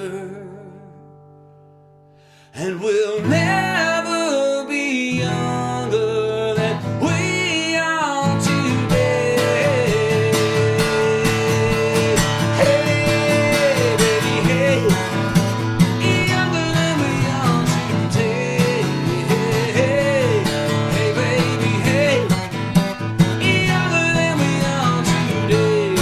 younger, and we'll never be younger than we are today. Hey, baby, hey, younger than we are today. Hey, baby, hey, younger than we are today.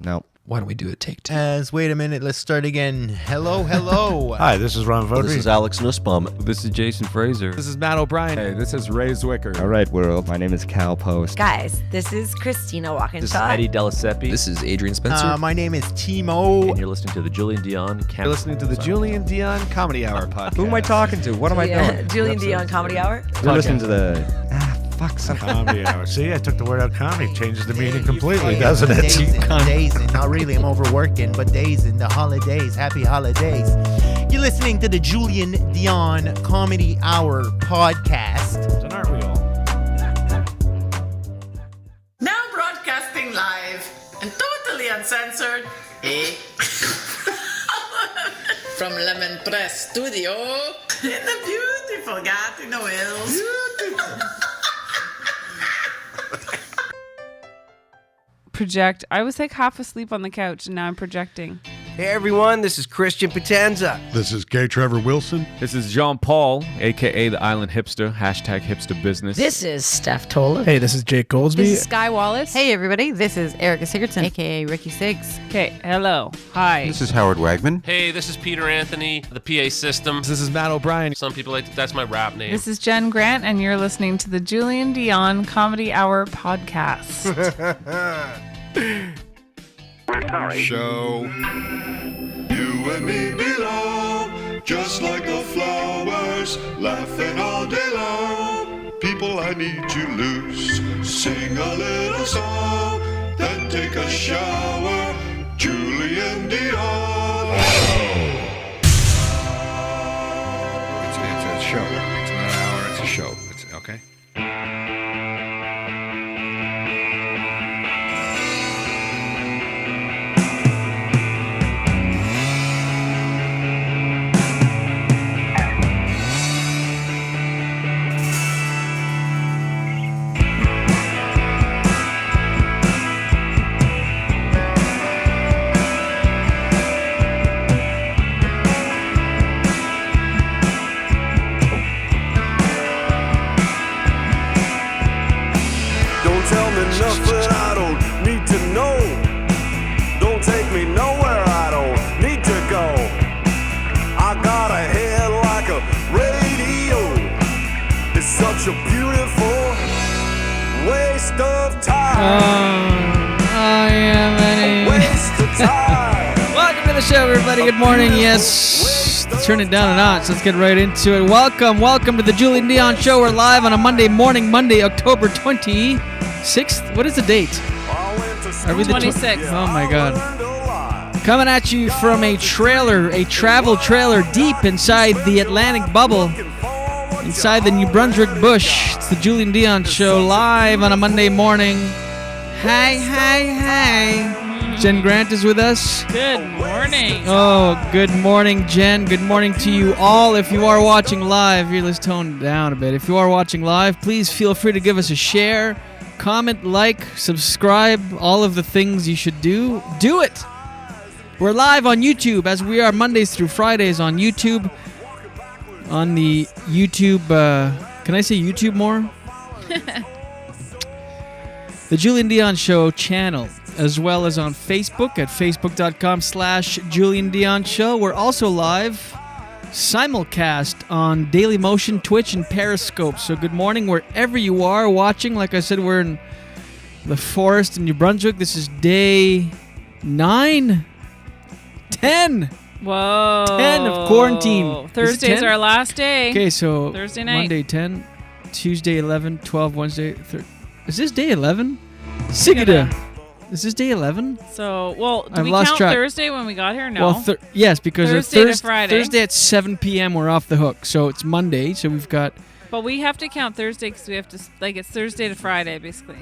No. Why don't we do a take two? Wait a minute. Let's start again. Hello. Hi, this is Ron Vodri. This is Alex Nussbaum. This is Jason Fraser. This is Matt O'Brien. Hey, this is Ray Zwicker. All right, world. My name is Cal Post. Guys, this is Christina Walkinshaw. This is Eddie Delaseppe. This is Adrian Spencer. My name is Timo. And you're listening to the Julien Dionne You're listening to the Julien Dionne Comedy Hour podcast. Who am I talking to? What am I doing? Julien Dionne Comedy Hour. You're listening to the... some Comedy hour. See, I took the word out comedy. Changes the meaning completely, doesn't it? Dazing. Not really. I'm overworking, but dazing. The holidays. Happy holidays. You're listening to the Julien Dionne Comedy Hour podcast. And aren't we all? Now broadcasting live and totally uncensored, from Lemon Press Studio in the beautiful Gatineau Hills. Project. I was like half asleep on the couch and now I'm projecting. Hey everyone, this is Christian Potenza. This is Gay Trevor Wilson. This is Jean Paul, a.k.a. the Island Hipster, hashtag hipster business. This is Steph Tola. Hey, this is Jake Goldsby. This is Sky Wallace. Hey everybody, this is Erica Sigurdsson, aka Ricky Siggs. Okay, hello. Hi. This is Howard Wagman. Hey, this is Peter Anthony, the PA system. This is Matt O'Brien. Some people like that's my rap name. This is Jen Grant and you're listening to the Julien Dionne Comedy Hour podcast. Show. You and me belong, just like the flowers, laughing all day long. People, I need to loose, sing a little song, then take a shower. Julien Dionne. It's a show. It's not an hour. It's a show. It's okay. Nothing I don't need to know. Don't take me nowhere I don't need to go. I got a head like a radio. It's such a beautiful waste of time. Waste of time. Welcome to the show, everybody. Good morning. Yes, let's turn it down a notch. Let's get right into it. Welcome to the Julien Dionne Show. We're live on a Monday morning, October 26th. What is the date? Are we the 26th. Oh my God. Coming at you from a travel trailer deep inside the Atlantic bubble, inside the New Brunswick bush. It's the Julien Dionne Show live on a Monday morning. Hi. Jen Grant is with us. Good morning. Oh, good morning, Jen. Good morning to you all. If you are watching live, here, let's tone it down a bit. If you are watching live, please feel free to give us a share, comment, like, subscribe, all of the things you should do. Do it! We're live on YouTube, as we are Mondays through Fridays on YouTube. On the YouTube, can I say YouTube more? The Julien Dionne Show channel, as well as on Facebook at facebook.com/Julien Dionne Show. We're also live, simulcast on Dailymotion, Twitch, and Periscope. So good morning wherever you are watching. Like I said, we're in the forest in New Brunswick. This is day 9? 10. Whoa. 10 of quarantine. Thursday's our last day. Okay, so Thursday night. Monday 10, Tuesday 11, 12, Wednesday 13. Is this day 11? Sigida. Is this day 11? So, well, do I've we lost count track. Thursday when we got here? No. Well, yes, because Thursday to Friday. Thursday at 7 p.m. we're off the hook. So it's Monday. So we've got. But we have to count Thursday because we have to, like, it's Thursday to Friday, basically.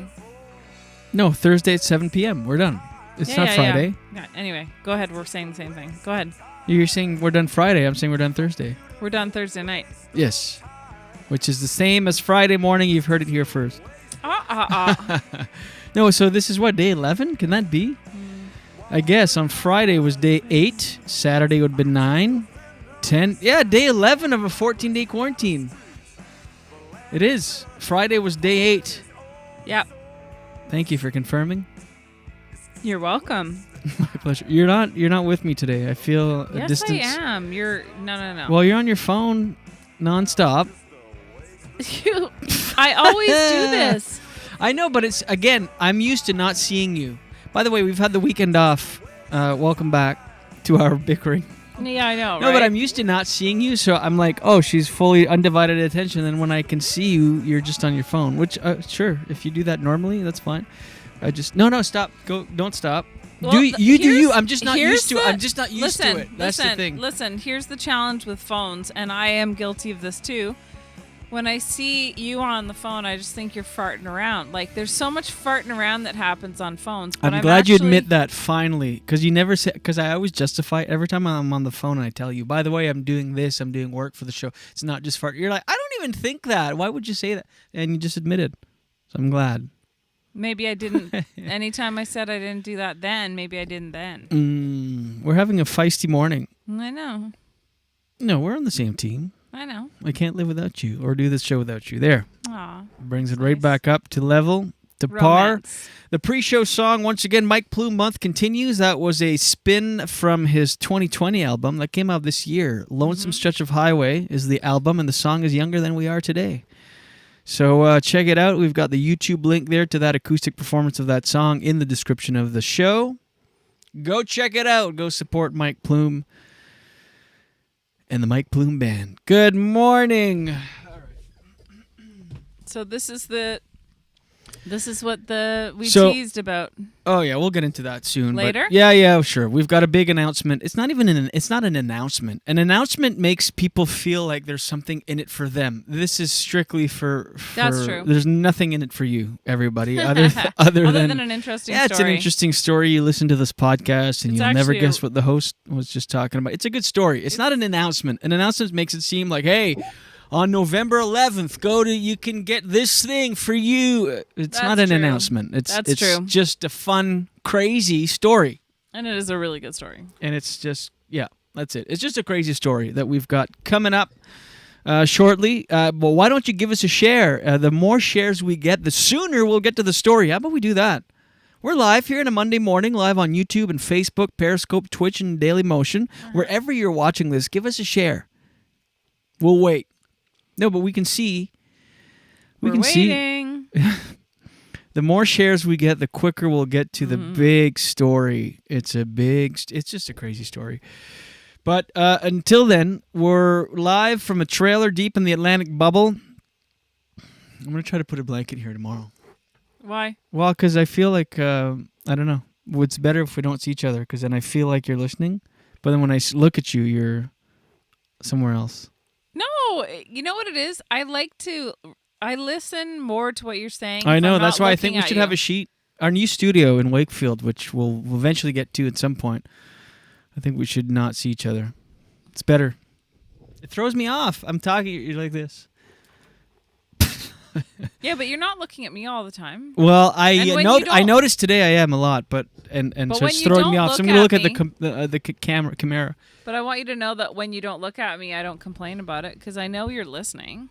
No, Thursday at 7 p.m. We're done. It's not Friday. Yeah. Anyway, go ahead. We're saying the same thing. Go ahead. You're saying we're done Friday. I'm saying we're done Thursday. We're done Thursday night. Yes. Which is the same as Friday morning. You've heard it here first. No, so this is what, day 11? Can that be? I guess on Friday was day 8. Saturday would have been 9, 10. Yeah, day 11 of a 14-day quarantine. It is. Friday was day 8. Yep. Thank you for confirming. You're welcome. My pleasure. You're not with me today. I feel a Yes, distance. I am. You're no. Well, you're on your phone nonstop. I always do this. I know, but it's, again, I'm used to not seeing you. By the way, we've had the weekend off. Welcome back to our bickering. Yeah, I know, No, right? but I'm used to not seeing you, so I'm like, oh, she's fully undivided attention. And when I can see you, you're just on your phone. Which, sure, if you do that normally, that's fine. I just no, stop. Don't stop. Well, do you? I'm just not used to it. the- I'm just not used to it. That's the thing. Listen, here's the challenge with phones, and I am guilty of this too. When I see you on the phone, I just think you're farting around. Like, there's so much farting around that happens on phones. But I'm glad you admit that finally, because you never say. Because I always justify it every time I'm on the phone and I tell you, by the way, I'm doing this. I'm doing work for the show. It's not just fart. You're like, I don't even think that. Why would you say that? And you just admitted. So I'm glad. Maybe I didn't. Anytime I said I didn't do that then, maybe I didn't then. We're having a feisty morning. I know. No, we're on the same team. I know. I can't live without you or do this show without you. There. Aw. Brings it right back up to level, to par. The pre-show song, once again, Mike Plume Month continues. That was a spin from his 2020 album that came out this year. Lonesome Stretch of Highway is the album, and the song is Younger Than We Are Today. So check it out. We've got the YouTube link there to that acoustic performance of that song in the description of the show. Go check it out. Go support Mike Plume and the Mike Plume Band. Good morning. So this is what we So- teased about. Oh yeah, we'll get into that soon. but Later? yeah, sure. We've got a big announcement. It's not even it's not an announcement. An announcement makes people feel like there's something in it for them. This is strictly for That's true. There's nothing in it for you, everybody. Other than an interesting yeah, it's an story. interesting story. You listen to this podcast and It's you'll never actually guess what the host was just talking about. It's a good story. It's not an announcement. An announcement makes it seem like, hey, on November 11th, you can get this thing for you. It's not an true. announcement. That's it's true. just a fun, crazy story. And it is a really good story. And it's just, yeah, that's it. It's just a crazy story that we've got coming up shortly. But why don't you give us a share? The more shares we get, the sooner we'll get to the story. How about we do that? We're live here on a Monday morning, live on YouTube and Facebook, Periscope, Twitch, and Daily Motion. Wherever you're watching this, give us a share. We'll wait. No, but we can see. We're waiting. The more shares we get, the quicker we'll get to the big story. It's just a crazy story. But until then, we're live from a trailer deep in the Atlantic bubble. I'm going to try to put a blanket here tomorrow. Why? Well, because I feel like, I don't know. It's better if we don't see each other, because then I feel like you're listening. But then when I look at you, you're somewhere else. No, you know what it is? I listen more to what you're saying. I if know. I'm That's not why I looking think we at should you. have a sheet. Our new studio in Wakefield, which we'll eventually get to at some point. I think we should not see each other. It's better. It throws me off. I'm talking. You're like this. Yeah, but you're not looking at me all the time. Well, And when you I don't- noticed today I am a lot, but so when it's you throwing me don't off. So I'm look going to look at at the camera. But I want you to know that when you don't look at me, I don't complain about it because I know you're listening.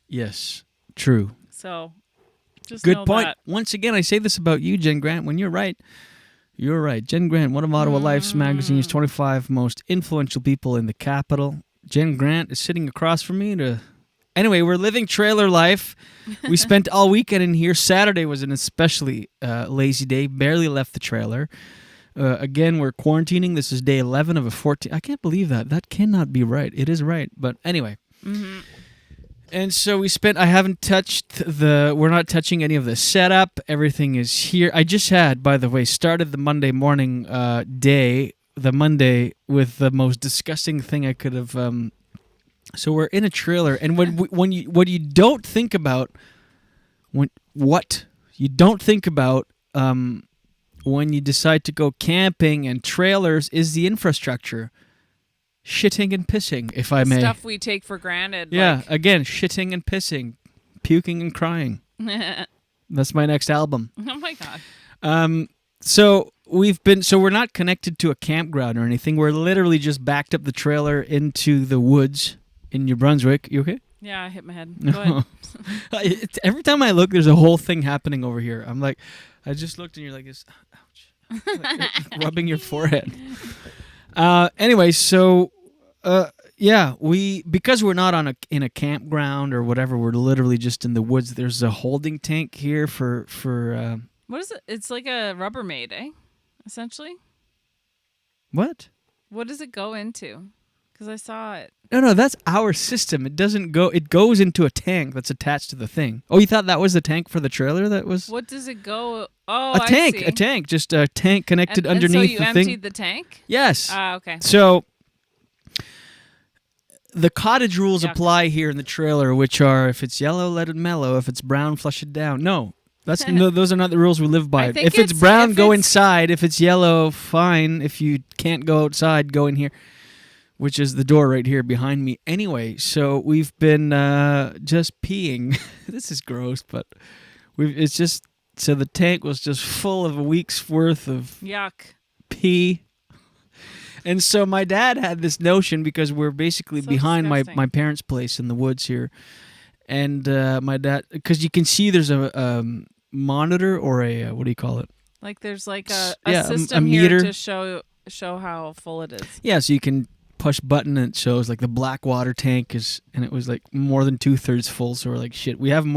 Yes, true. So, just Good know point. that. Once again, I say this about you, Jen Grant. When you're right, you're right. Jen Grant, one of Ottawa Life's magazine's 25 most influential people in the capital. Jen Grant is sitting across from me to... Anyway, we're living trailer life. We spent all weekend in here. Saturday was an especially lazy day. Barely left the trailer. Again, we're quarantining. This is day 11 of a 14. I can't believe that. That cannot be right. It is right. But anyway. And so I haven't touched we're not touching any of the setup. Everything is here. I just had, by the way, started the Monday morning the Monday with the most disgusting thing I could have. So we're in a trailer, and what you don't think about, when you decide to go camping and trailers is the infrastructure. Shitting and pissing, if I may. Stuff we take for granted. Yeah, again, shitting and pissing, puking and crying. That's my next album. Oh my God. So we're not connected to a campground or anything. We're literally just backed up the trailer into the woods in New Brunswick. You okay? Yeah, I hit my head. Go ahead. Every time I look, there's a whole thing happening over here. I'm like, I just looked and you're like, ouch. Like, rubbing your forehead. Anyway, so because we're not in a campground or whatever, we're literally just in the woods. There's a holding tank here for what is it? It's like a Rubbermaid, eh? Essentially. What? What does it go into? Because I saw it. No, that's our system. It doesn't go. It goes into a tank that's attached to the thing. Oh, you thought that was the tank for the trailer? That was. What does it go? Oh, a tank. I see. A tank. Just a tank connected underneath and so you the emptied thing. The tank? Yes. Okay. So the cottage rules apply here in the trailer, which are: if it's yellow, let it mellow. If it's brown, flush it down. No. Those are not the rules we live by. If it's brown, go inside. If it's yellow, fine. If you can't go outside, go in here, which is the door right here behind me. Anyway, so we've been just peeing. This is gross, but so the tank was just full of a week's worth of yuck pee. And so my dad had this notion, because we're basically behind my parents' place in the woods here. And my dad, because you can see there's a monitor or a, what do you call it? Like there's like a system a here meter to show how full it is. Yeah, so you can push button and it shows like the black water tank and it was like more than 2/3 full. So we're like, shit, we have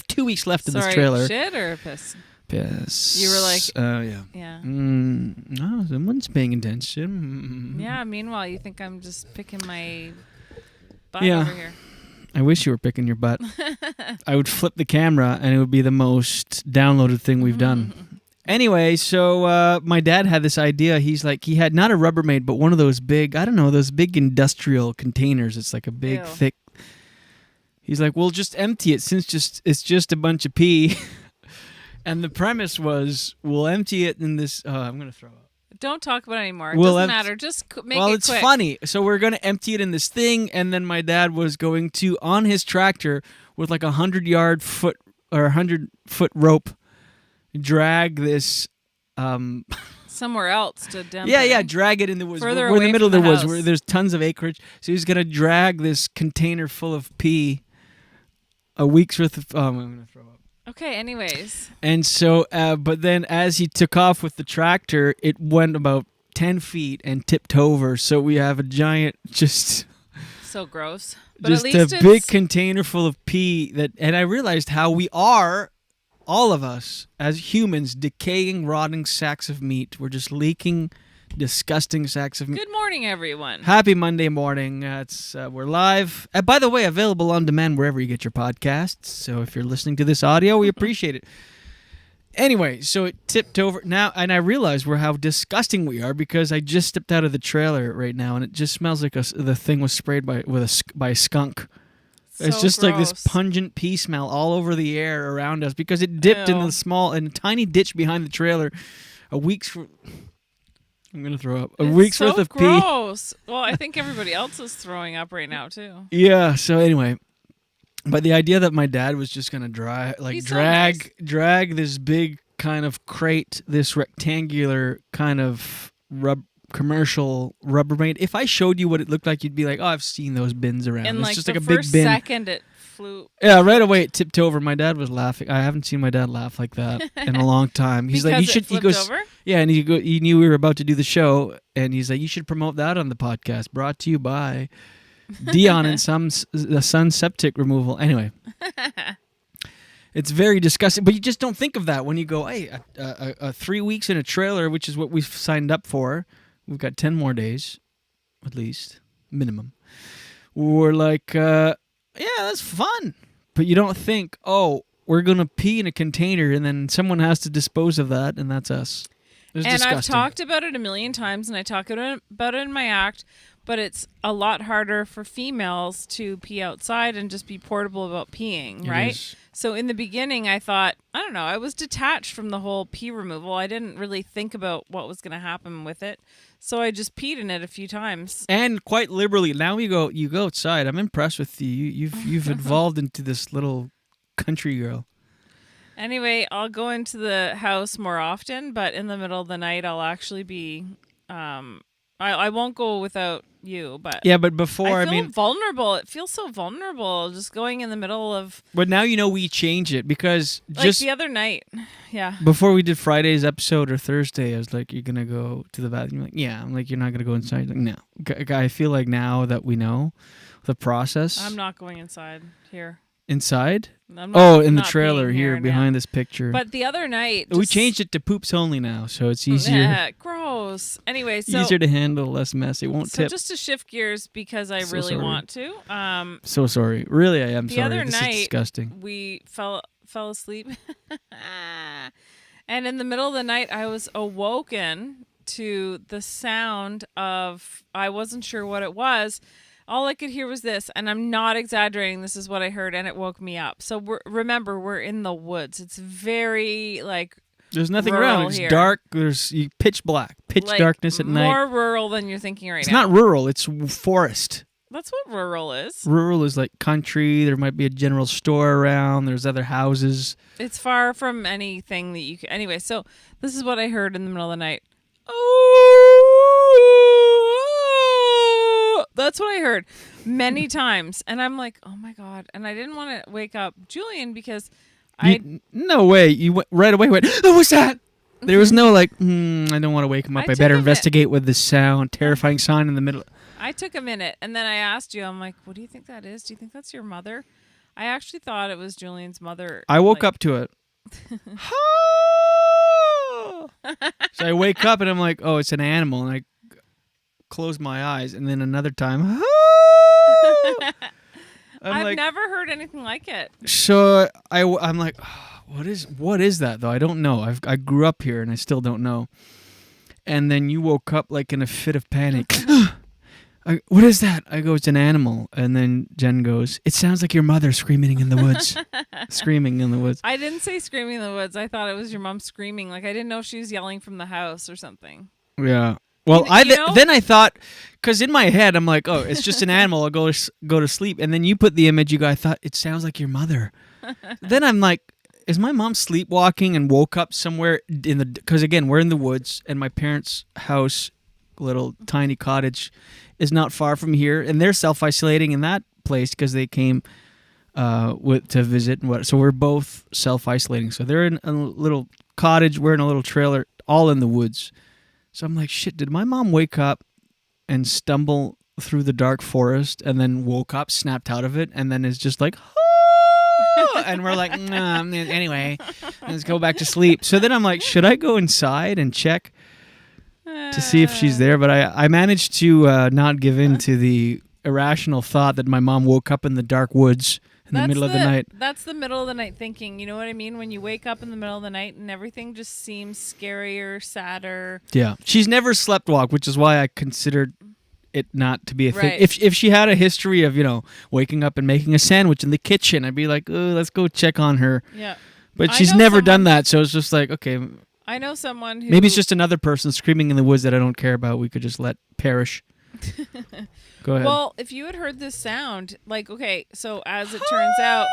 2 weeks left in this trailer. Shit or piss? Piss. You were like, yeah. Yeah. No, someone's paying attention. Yeah, meanwhile, you think I'm just picking my butt Yeah. over here. I wish you were picking your butt. I would flip the camera and it would be the most downloaded thing we've done. Anyway, so my dad had this idea. He's like, he had not a Rubbermaid, but one of those big, I don't know, those big industrial containers. It's like a big, thick. He's like, we'll just empty it since it's just a bunch of pee. And the premise was, we'll empty it in this. I'm going to throw up. Don't talk about it anymore. It doesn't matter. Just make it quick. Well, it's funny. So we're going to empty it in this thing, and then my dad was going to, on his tractor, with like 100-foot rope, drag this somewhere else to dump it. Drag it in the woods. Further we're in away the middle of from the the woods house. where there's tons of acreage. So he's going to drag this container full of pee, a week's worth of... I'm going to throw up. Okay, anyways. And so, but then as he took off with the tractor, it went about 10 feet and tipped over. So we have a giant, just... So gross. But just at least a big container full of pee. And I realized how we are, all of us, as humans, decaying, rotting sacks of meat. We're just leaking, disgusting sacks of meat. Good morning, everyone. Happy Monday morning. We're live. By the way, available on demand wherever you get your podcasts. So if you're listening to this audio, we appreciate it. Anyway, so it tipped over now, and I realized how disgusting we are because I just stepped out of the trailer right now, and it just smells like the thing was sprayed by a skunk. It's just like this pungent pee smell all over the air around us because it dipped in a tiny ditch behind the trailer. I'm gonna throw up. A week's worth of pee. Gross. Well, I think everybody else is throwing up right now too. Yeah. So anyway, but the idea that my dad was just gonna drag this big kind of crate, this rectangular kind of commercial Rubbermaid. If I showed you what it looked like, you'd be like, "Oh, I've seen those bins around." And it's like just the like a big first bin. second, it flew. Yeah, right away it tipped over. My dad was laughing. I haven't seen my dad laugh like that in a long time. He's like, "You should." He goes, over? "Yeah," and he knew we were about to do the show, and he's like, "You should promote that on the podcast." Brought to you by Dionne and the Sun Septic Removal. Anyway. It's very disgusting, but you just don't think of that when you go, hey, 3 weeks in a trailer, which is what we've signed up for. We've got 10 more days, at least, minimum. We're like, yeah, that's fun. But you don't think, oh, we're going to pee in a container and then someone has to dispose of that, and that's us. It's and disgusting. I've talked about it a million times, and I talk about it in my act, but it's a lot harder for females to pee outside and just be portable about peeing, right? is. So in the beginning, I thought, I don't know, I was detached from the whole pee removal. I didn't really think about what was going to happen with it. So I just peed in it a few times. And quite liberally. Now you go outside. I'm impressed with you. You've evolved into this little country girl. Anyway, I'll go into the house more often, but in the middle of the night, I'll actually be. I won't go without you, but Yeah, but before, I feel vulnerable. It feels so vulnerable just going in the middle of. But now we change it because Like just the other night, yeah. before we did Friday's episode or Thursday, I was like, "You're gonna go to the bathroom." You're like, yeah. I'm like, "You're not gonna go inside." Like, no. I feel like now that we know the process. I'm not going inside here. Inside? I'm not- in the not trailer being here here behind now. this picture. But the other night, we just- changed it to poops only now, so it's easier. Yeah, gross. Anyway, so easier to handle, less mess. It won't so tip. just to shift gears because I So really sorry. want to. So sorry. Really, I am the sorry. other This night, is disgusting. we fell asleep, and in the middle of the night, I was awoken to the sound of. I wasn't sure what it was. All I could hear was this, and I'm not exaggerating. This is what I heard, and it woke me up. So remember, we're in the woods. It's very There's nothing rural around. It's here. dark. There's pitch black, pitch Like, darkness at night. More rural than you're thinking right It's now. not rural. It's forest. That's what rural is. Rural is like country. There might be a general store around. There's other houses. It's far from anything that you can. Anyway, so this is what I heard in the middle of the night. That's what I heard many times. And I'm like, oh my God. And I didn't want to wake up Julien because No way. You went right away. Went. Oh, what's that? There was no like. I don't want to wake him up. I I better took a investigate with this sound, terrifying sound in the middle. I took a minute and then I asked you, I'm like, what do you think that is? Do you think that's your mother? I actually thought it was Julian's mother. I woke up to it. So I wake up and I'm like, oh, it's an animal, and I close my eyes, and then another time. I've never heard anything like it. So I'm like, what is that though? I don't know. I grew up here and I still don't know. And then you woke up like in a fit of panic. What is that? I go, it's an animal. And then Jen goes, it sounds like your mother screaming in the woods. Screaming in the woods. I didn't say screaming in the woods. I thought it was your mom screaming. Like I didn't know if she was yelling from the house or something. Yeah. Well, then I thought, because in my head I'm like, oh, it's just an animal. I'll go to sleep. And then you put the image. You go, I thought it sounds like your mother. Then I'm like, is my mom sleepwalking and woke up somewhere in the? Because again, we're in the woods, and my parents' house, little tiny cottage, is not far from here, and they're self-isolating in that place because they came to visit and what. So we're both self-isolating. So they're in a little cottage. We're in a little trailer, all in the woods. So I'm like, shit, did my mom wake up and stumble through the dark forest and then woke up, snapped out of it, and then is just like, oh! And we're like, anyway, let's go back to sleep. So then I'm like, should I go inside and check to see if she's there? But I managed to not give in to the irrational thought that my mom woke up in the dark woods in the middle of the night. That's the middle of the night thinking. You know what I mean? When you wake up in the middle of the night and everything just seems scarier, sadder. Yeah. She's never sleptwalked, which is why I considered it not to be a thing. Right. If she had a history of, waking up and making a sandwich in the kitchen, I'd be like, oh, let's go check on her. Yeah. But I she's know never done someone- that, so it's just like, okay. I know someone who... Maybe it's just another person screaming in the woods that I don't care about. We could just let perish. Go ahead. Well, if you had heard this sound, like, okay, so as it turns out,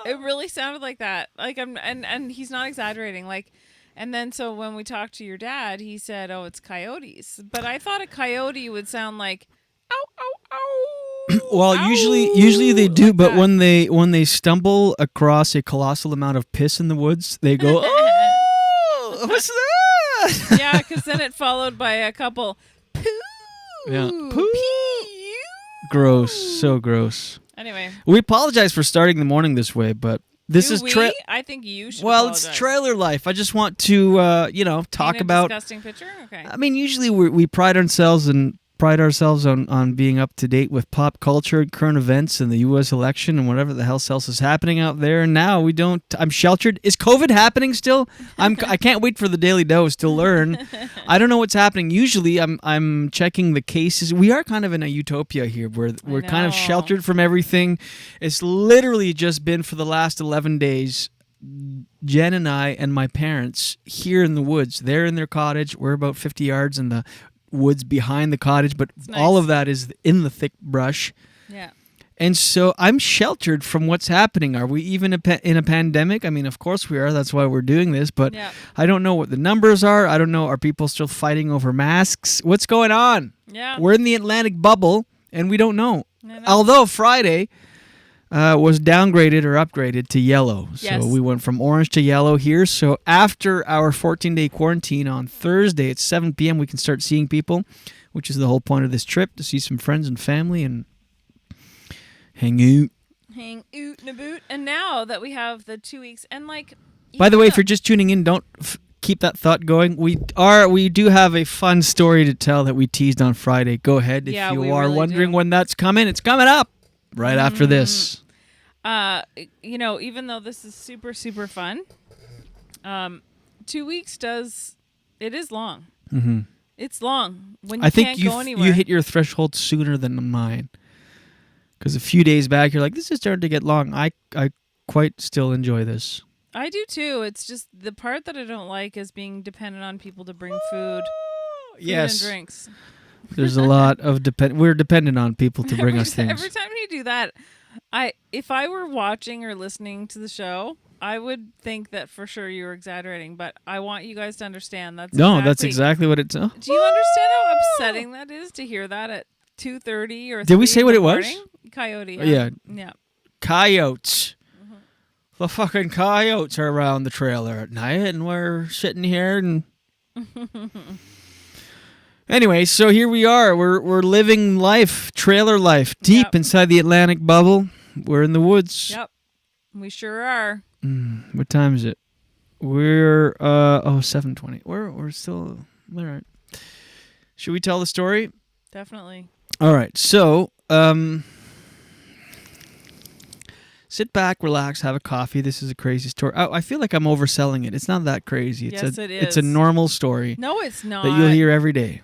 it really sounded like that. Like, and he's not exaggerating. Like, and then so when we talked to your dad, he said, "Oh, it's coyotes." But I thought a coyote would sound like, "Ow, ow, ow." Well, usually they do, but when they stumble across a colossal amount of piss in the woods, they go, "Oh, what's that?" Yeah, because then it followed by a couple poo. Yeah. Poo. Gross. So gross. Anyway. We apologize for starting the morning this way, but this Do is we? I think you should. Well, apologize. it's trailer life. I just want to, talk Paint a about. disgusting picture. Okay. I mean, usually we pride ourselves in pride ourselves on being up to date with pop culture, current events, and the U.S. election and whatever the hell else is happening out there. And now we don't. I'm sheltered. Is COVID happening still? I can't wait for the Daily Dose to learn. I don't know what's happening. Usually, I'm checking the cases. We are kind of in a utopia here, where we're kind of sheltered from everything. It's literally just been for the last 11 days. Jen and I and my parents here in the woods. They're in their cottage. We're about 50 yards in the woods behind the cottage, but all of that is in the thick brush. Yeah. And so I'm sheltered from what's happening. Are we even in a pandemic? I mean, of course we are. That's why we're doing this. But I don't know what the numbers are. I don't know. Are people still fighting over masks? What's going on? Yeah. We're in the Atlantic bubble, and we don't know. Although Friday was downgraded or upgraded to yellow. Yes. So we went from orange to yellow here. So after our 14-day quarantine on Thursday at 7 p.m., we can start seeing people, which is the whole point of this trip, to see some friends and family and hang out. Hang oot and a boot. And now that we have the 2 weeks, and like... By the way, if you're just tuning in, don't keep that thought going. We do have a fun story to tell that we teased on Friday. Go ahead if you are wondering when that's coming. It's coming up right after this. Even though this is super, super fun, 2 weeks it is long. Mm-hmm. It's long when you I think can't go anywhere. you hit your threshold sooner than mine. Because a few days back, you're like, this is starting to get long. I quite still enjoy this. I do too. It's just the part that I don't like is being dependent on people to bring food Yes. and drinks. There's a lot of we're dependent on people to bring us things. Every time you do that, if I were watching or listening to the show, I would think that for sure you were exaggerating. But I want you guys to understand that's that's exactly what it's. Do you understand how upsetting that is to hear that at 2:30 or? Did we say what it was? Coyote. Yeah. Coyotes. The fucking coyotes are around the trailer at night, and we're sitting here and. Anyway, so here we are. We're living life, trailer life, deep inside the Atlantic bubble. We're in the woods. Yep, we sure are. What time is it? We're 7:20. We're still all right. Should we tell the story? Definitely. All right. So, sit back, relax, have a coffee. This is a crazy story. I feel like I'm overselling it. It's not that crazy. It is. It's a normal story. No, it's not. That you'll hear every day.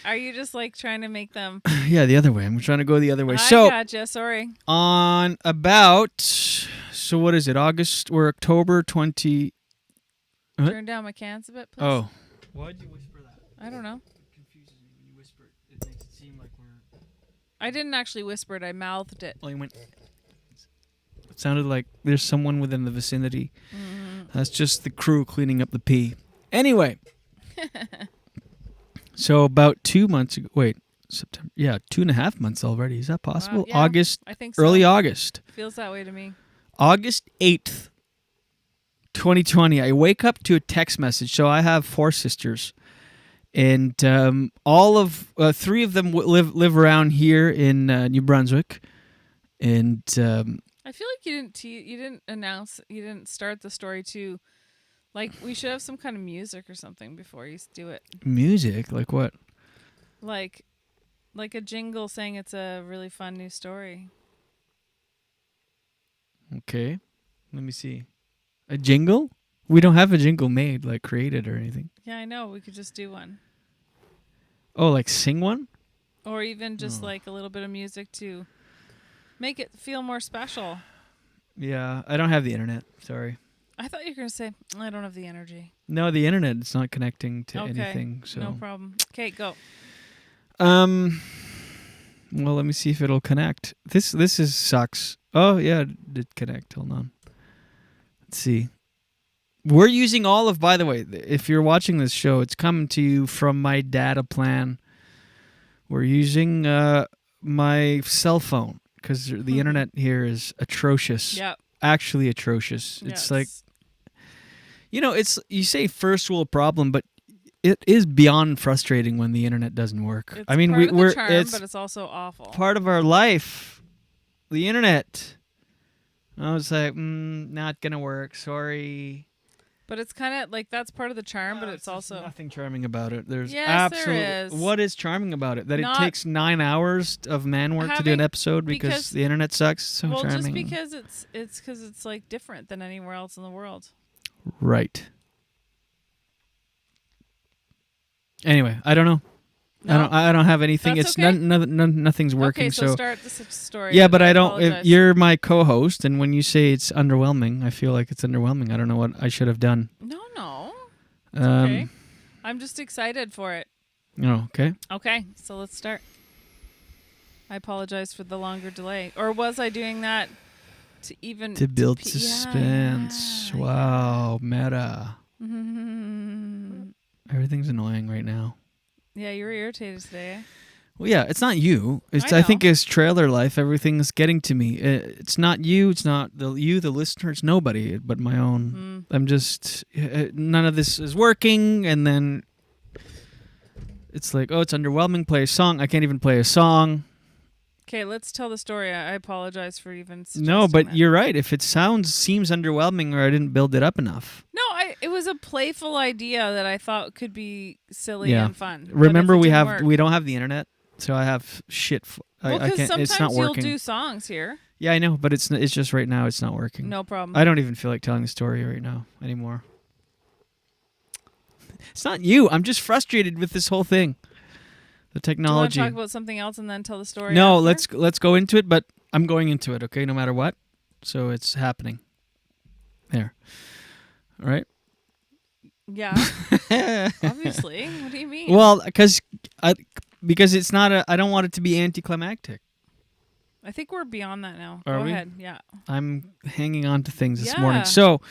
Are you just like trying to make them? Yeah, the other way. I'm trying to go the other way. I gotcha. Sorry. On about, so what is it? August or October 20. Turn down my cans a bit, please. Oh. Why'd you whisper that? I don't know. It confuses me when you whisper it. It makes it seem like we're... I didn't actually whisper it. I mouthed it. Oh, you went... It sounded like there's someone within the vicinity. Mm-hmm. That's just the crew cleaning up the pee. Anyway. So about 2 months ago... Wait. September. Yeah, 2.5 months already. Is that possible? Yeah, August. I think so. Early August. Feels that way to me. August 8th. 2020, I wake up to a text message. So I have 4 sisters, and all of 3 of them live around here in New Brunswick, and I feel like you didn't start the story too. Like we should have some kind of music or something before you do it. Music, like what? Like a jingle saying it's a really fun new story. Okay, let me see. A jingle? We don't have a jingle made, like created or anything. Yeah, I know. We could just do one. Oh, like sing one? Or even just like a little bit of music to make it feel more special. Yeah, I don't have the internet. Sorry. I thought you were going to say, I don't have the energy. No, the internet is not connecting to anything. So no problem. Okay, go. Well, let me see if it'll connect. This sucks. Oh, yeah, it did connect. Hold on. Let's see. We're using all of, by the way, if you're watching this show, it's coming to you from my data plan. We're using my cell phone because the internet here is atrocious. Yeah. Actually atrocious. Yes. It's like, you say first world problem, but it is beyond frustrating when the internet doesn't work. It's I mean, part of the we're charm, it's but it's also awful. part of our life. The internet. I was like, not gonna work. Sorry. But it's kind of like that's part of the charm, but it's also nothing charming about it. There's Yes, absolutely there is. What is charming about it? That Not it takes 9 hours of man work to do an having- episode because the internet sucks. So well, charming. just because it's like different than anywhere else in the world. Right. Anyway, I don't know. No. I don't have anything. That's It's okay. nothing's working. Okay, so start the story. Yeah, but I don't. apologize. If you're my co-host, and when you say it's underwhelming, I feel like it's underwhelming. I don't know what I should have done. No. It's okay. I'm just excited for it. Oh, okay. Okay, so let's start. I apologize for the longer delay. Or was I doing that to build suspense? Yeah. Wow, meta. Mm-hmm. Everything's annoying right now. Yeah, you were irritated today. Eh? Well, yeah, it's not you. I I think know. it's trailer life. Everything's getting to me. It's not you. It's not the listener. It's nobody but my own. I'm just none of this is working, and then it's like, oh, it's underwhelming. Play a song. I can't even play a song. Okay, let's tell the story. I apologize for even suggesting No, but that. you're right. If it seems underwhelming, or I didn't build it up enough. No, it was a playful idea that I thought could be silly and fun. but Remember, if it we didn't have work- we don't have the internet, so I have shit. Well, I because can't. sometimes It's not you'll working. do songs here. Yeah, I know, but it's just right now. It's not working. No problem. I don't even feel like telling the story right now anymore. It's not you. I'm just frustrated with this whole thing. The Do you want technology. to talk about something else and then tell the story? No, after? let's go into it. But I'm going into it. Okay, no matter what. So it's happening. There. All right. Yeah. Obviously. What do you mean? Well, because it's not I don't want it to be anticlimactic. I think we're beyond that now. Are Go we? ahead. Yeah. I'm hanging on to things this Yeah. morning. So,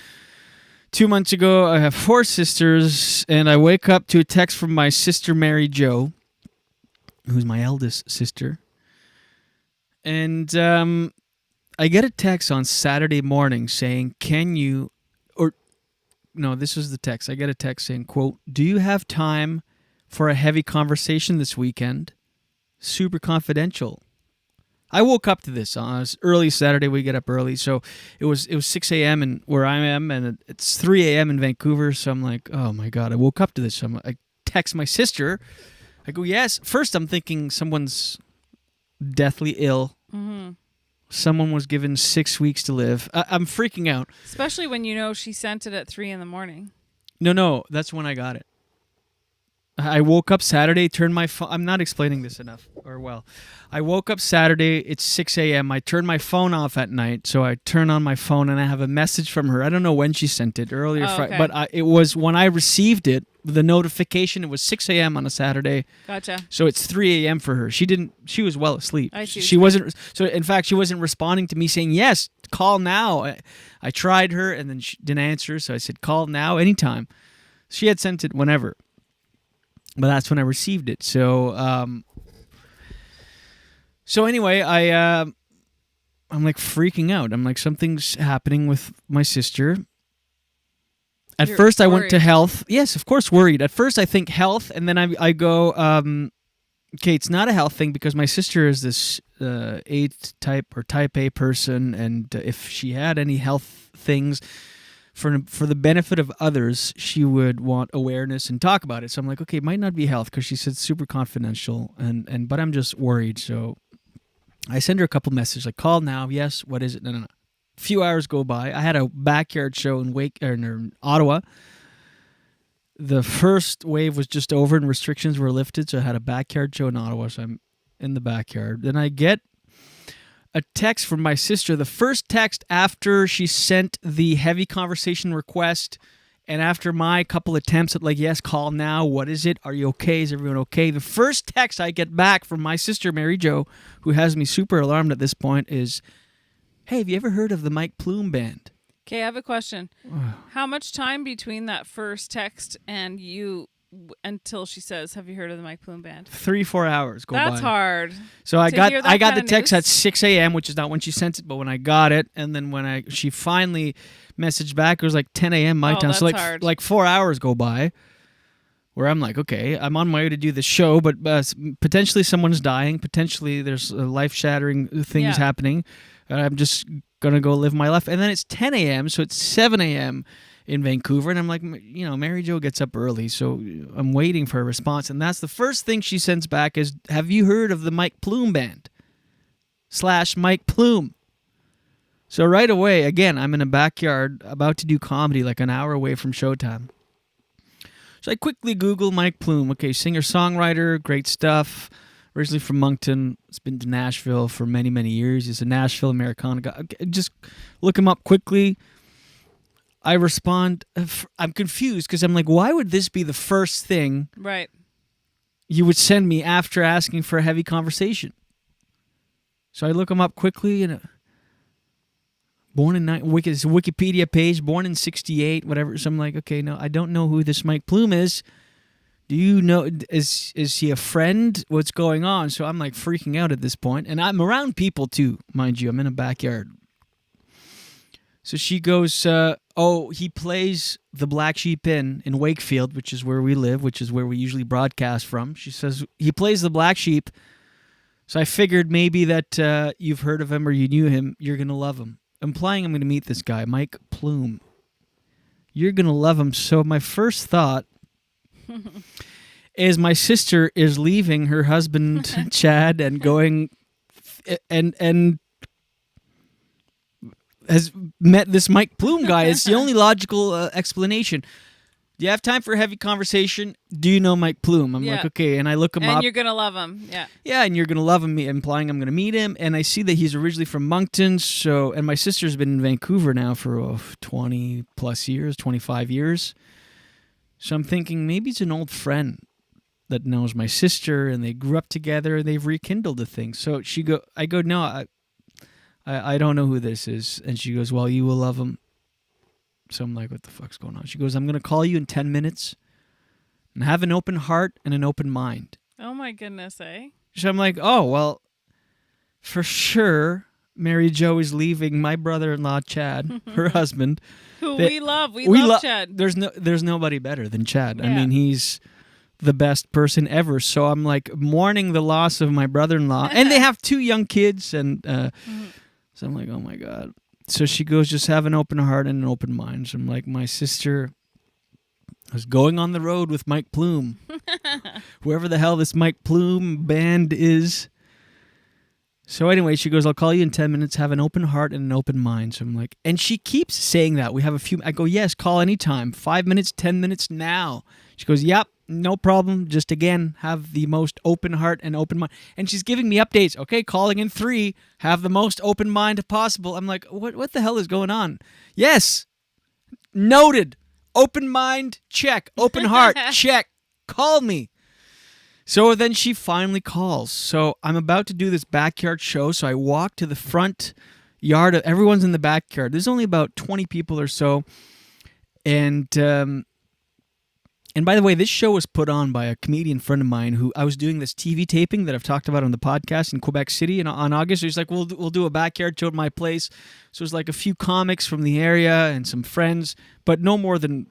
2 months ago, I have 4 sisters, and I wake up to a text from my sister, Mary Jo, who's my eldest sister. And I get a text on Saturday morning saying, no, this was the text. I get a text saying, quote, "Do you have time for a heavy conversation this weekend? Super confidential." I woke up to this on early Saturday. We get up early, so it was 6 a.m. and where I am, and it's 3 a.m. in Vancouver. So I'm like, oh my god, I woke up to this. So I text my sister. I go, yes. First, I'm thinking someone's deathly ill. Mm-hmm. Someone was given 6 weeks to live. I'm freaking out. Especially when you know she sent it at 3 a.m. No, that's when I got it. I woke up Saturday, turned my phone. I'm not explaining this enough, or well. I woke up Saturday, it's 6 a.m. I turned my phone off at night, so I turn on my phone and I have a message from her. I don't know when she sent it, earlier Friday, okay. but it was when I received it, the notification, it was 6 a.m. on a Saturday. Gotcha. So it's 3 a.m. for her. She was well asleep. I see what She you wasn't, so in fact, she wasn't responding to me saying, yes, call now. I tried her and then she didn't answer, so I said, call now, anytime. She had sent it whenever. But that's when I received it. So, anyway, I'm like freaking out. I'm like, something's happening with my sister. At You're first, I went to worried. health. Yes, of course, worried. At first, I think health, and then I go, okay, it's not a health thing because my sister is this type A person, and if she had any health things, for the benefit of others, she would want awareness and talk about it. So I'm like, okay, it might not be health because she said super confidential, but I'm just worried. So I send her a couple messages like, call now, yes, what is it? No. A few hours go by. I had a backyard show in Ottawa. The first wave was just over and restrictions were lifted, so I had a backyard show in Ottawa, so I'm in the backyard. Then I get a text from my sister, the first text after she sent the heavy conversation request and after my couple attempts at like, yes, call now, what is it? Are you okay? Is everyone okay? The first text I get back from my sister, Mary Jo, who has me super alarmed at this point, is, hey, have you ever heard of the Mike Plume Band? Okay, I have a question. How much time between that first text and you until she says, have you heard of the Mike Plume Band? 3-4 hours go by. That's hard. So I to got hear that the kind of text news. at 6 a.m., which is not when she sent it, but when I got it, and then when she finally messaged back, it was like 10 a.m. my time. So that's hard. like 4 hours go by, where I'm like, okay, I'm on my way to do the show, but potentially someone's dying, potentially there's life-shattering things happening. I'm just gonna go live my life, and then it's 10 a.m., so it's 7 a.m. in Vancouver. And I'm like, Mary Jo gets up early, so I'm waiting for a response. And that's the first thing she sends back is, have you heard of the Mike Plume Band? / Mike Plume. So right away, again, I'm in a backyard about to do comedy like an hour away from showtime. So I quickly Google Mike Plume. Okay, singer-songwriter, great stuff. Originally from Moncton. He's been to Nashville for many, many years. He's a Nashville Americana guy. Just look him up quickly. I respond. I'm confused because I'm like, why would this be the first thing Right. you would send me after asking for a heavy conversation? So I look him up quickly, and born in it's a Wikipedia page, born in 1968, whatever. So I'm like, okay, no, I don't know who this Mike Plume is. Do you know, is he a friend? What's going on? So I'm like freaking out at this point. And I'm around people too, mind you. I'm in a backyard. So she goes, he plays the Black Sheep Inn in Wakefield, which is where we live, which is where we usually broadcast from. She says, he plays the Black Sheep. So I figured maybe that you've heard of him or you knew him. You're going to love him. Implying I'm going to meet this guy, Mike Plume. You're going to love him. So my first thought is my sister is leaving her husband, Chad, and going and has met this Mike Plume guy. It's the only logical explanation. Do you have time for a heavy conversation? Do you know Mike Plume? I'm like, okay. And I look him up. And you're going to love him. Yeah. Yeah, and you're going to love him, implying I'm going to meet him. And I see that he's originally from Moncton. And my sister's been in Vancouver now for 20 plus years, 25 years. So I'm thinking maybe it's an old friend that knows my sister and they grew up together and they've rekindled the thing. So I go, no, I don't know who this is. And she goes, well, you will love him. So I'm like, what the fuck's going on? She goes, I'm going to call you in 10 minutes and have an open heart and an open mind. Oh, my goodness, eh? So I'm like, oh, well, for sure, Mary Jo is leaving my brother-in-law, Chad, her husband. Who we love. We love Chad. There's nobody better than Chad. Yeah. I mean, he's the best person ever. So I'm like mourning the loss of my brother-in-law. And they have 2 young kids. And so I'm like, oh, my God. So she goes, just have an open heart and an open mind. So I'm like, my sister was going on the road with Mike Plume. Whoever the hell this Mike Plume band is. So anyway, she goes, I'll call you in 10 minutes, have an open heart and an open mind. So I'm like, and she keeps saying that. We have a few, I go, yes, call anytime. 5 minutes, 10 minutes now. She goes, yep, no problem. Just again, have the most open heart and open mind. And she's giving me updates. Okay, calling in 3, have the most open mind possible. I'm like, what the hell is going on? Yes, noted. Open mind, check. Open heart, check. Call me. So then she finally calls. So I'm about to do this backyard show. So I walk to the front yard. Everyone's in the backyard. There's only about 20 people or so. And by the way, this show was put on by a comedian friend of mine who I was doing this TV taping that I've talked about on the podcast in Quebec City. And on August, he's like, we'll do a backyard show at my place. So it was like a few comics from the area and some friends, but no more than,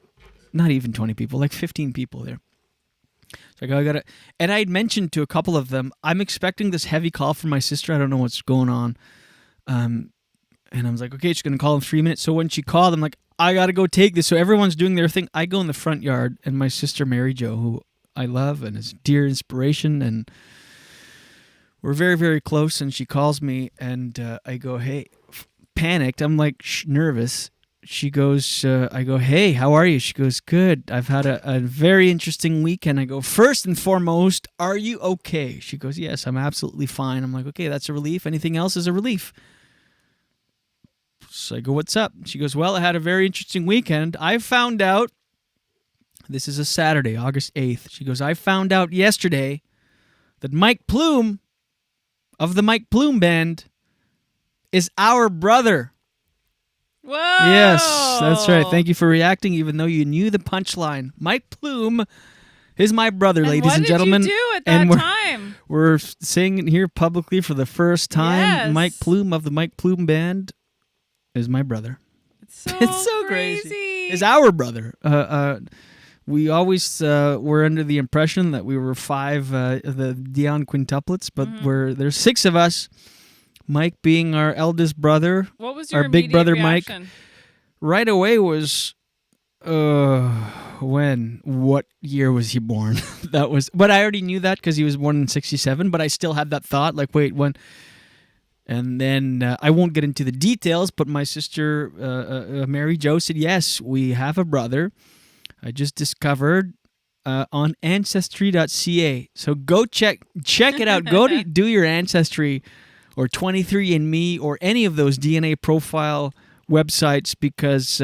not even 20 people, like 15 people there. So I got it. And I had mentioned to a couple of them, I'm expecting this heavy call from my sister. I don't know what's going on. And I was like, okay, she's going to call in 3 minutes. So when she called, I'm like, I got to go take this. So everyone's doing their thing. I go in the front yard, and my sister, Mary Jo, who I love and is dear inspiration, and we're very, very close. And she calls me, and I go, hey, panicked. I'm like nervous. She goes, I go, hey, how are you? She goes, good. I've had a very interesting weekend. I go, first and foremost, are you okay? She goes, yes, I'm absolutely fine. I'm like, okay, that's a relief. Anything else is a relief. So I go, what's up? She goes, well, I had a very interesting weekend. I found out, this is a Saturday, August 8th. She goes, I found out yesterday that Mike Plume of the Mike Plume Band is our brother. Whoa! Yes, that's right. Thank you for reacting, even though you knew the punchline. Mike Plume is my brother, ladies and gentlemen. What did you do at that time? We're saying it here publicly for the first time. Yes. Mike Plume of the Mike Plume Band is my brother. It's so crazy. Is our brother. We always were under the impression that we were 5, the Dionne quintuplets, but there's 6 of us. Mike being our eldest brother, what was your our big brother reaction? Mike, right away was What year was he born? But I already knew that because he was born in 1967. But I still had that thought, like, wait, when? And then I won't get into the details, but my sister, Mary Jo, said, yes, we have a brother. I just discovered on Ancestry.ca. So go check it out. Go to do your Ancestry or 23andMe or any of those DNA profile websites because,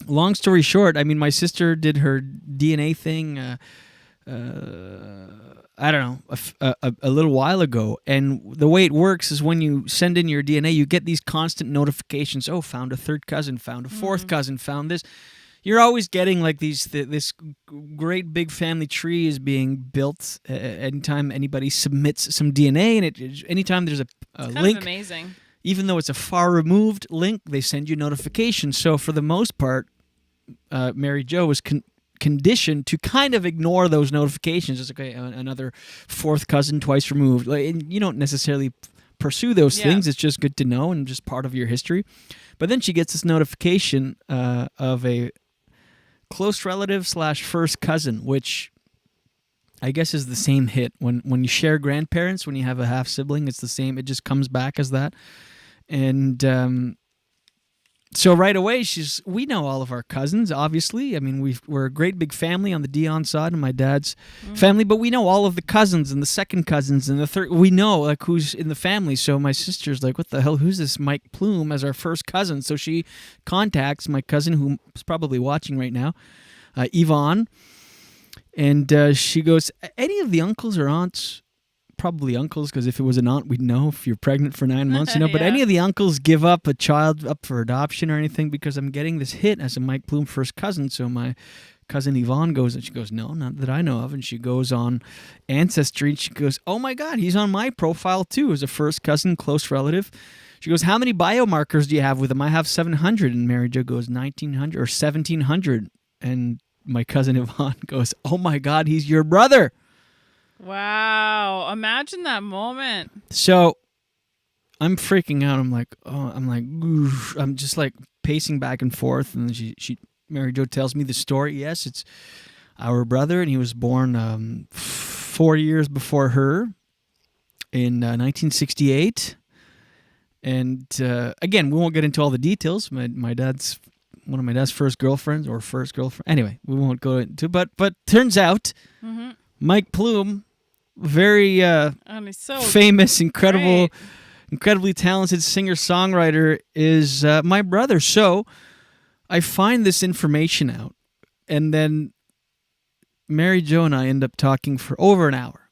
long story short, I mean, my sister did her DNA thing I don't know, a little while ago. And the way it works is when you send in your DNA, you get these constant notifications. Oh, found a third cousin, found a fourth cousin, found this. You're always getting like this great big family tree is being built anytime anybody submits some DNA. And anytime there's a It's link, kind of amazing. even though it's a far removed link, they send you notifications. So for the most part, Mary Jo was conditioned to kind of ignore those notifications. It's okay, another fourth cousin twice removed. Like, and you don't necessarily pursue those things. It's just good to know and just part of your history. But then she gets this notification of a close relative / first cousin, which I guess is the same hit. When you share grandparents, when you have a half sibling, it's the same. It just comes back as that. And so right away, we know all of our cousins, obviously. I mean, we're a great big family on the Dionne side of my dad's family, but we know all of the cousins and the second cousins and the third. We know like who's in the family. So my sister's like, what the hell? Who's this Mike Plume as our first cousin? So she contacts my cousin, who's probably watching right now, Yvonne, and she goes, any of the uncles or aunts? Probably uncles, because if it was an aunt, we'd know if you're pregnant for 9 months, But any of the uncles give up a child up for adoption or anything, because I'm getting this hit as a Mike Plume first cousin. So my cousin Yvonne goes, and she goes, no, not that I know of. And she goes on Ancestry, and she goes, oh my God, he's on my profile too as a first cousin, close relative. She goes, how many biomarkers do you have with him? I have 700. And Mary Jo goes, 1,900 or 1,700. And my cousin Yvonne goes, oh my God, he's your brother. Wow. Imagine that moment. So I'm freaking out. I'm just like pacing back and forth. And Mary Jo tells me the story. Yes, it's our brother, and he was born 4 years before her in 1968. And again, we won't get into all the details. My dad's one of my dad's first girlfriends or first girlfriend. Anyway, we won't go into. But turns out, Mike Plume, very he's so famous, incredibly talented singer-songwriter, is my brother. So I find this information out, and then Mary Jo and I end up talking for over an hour.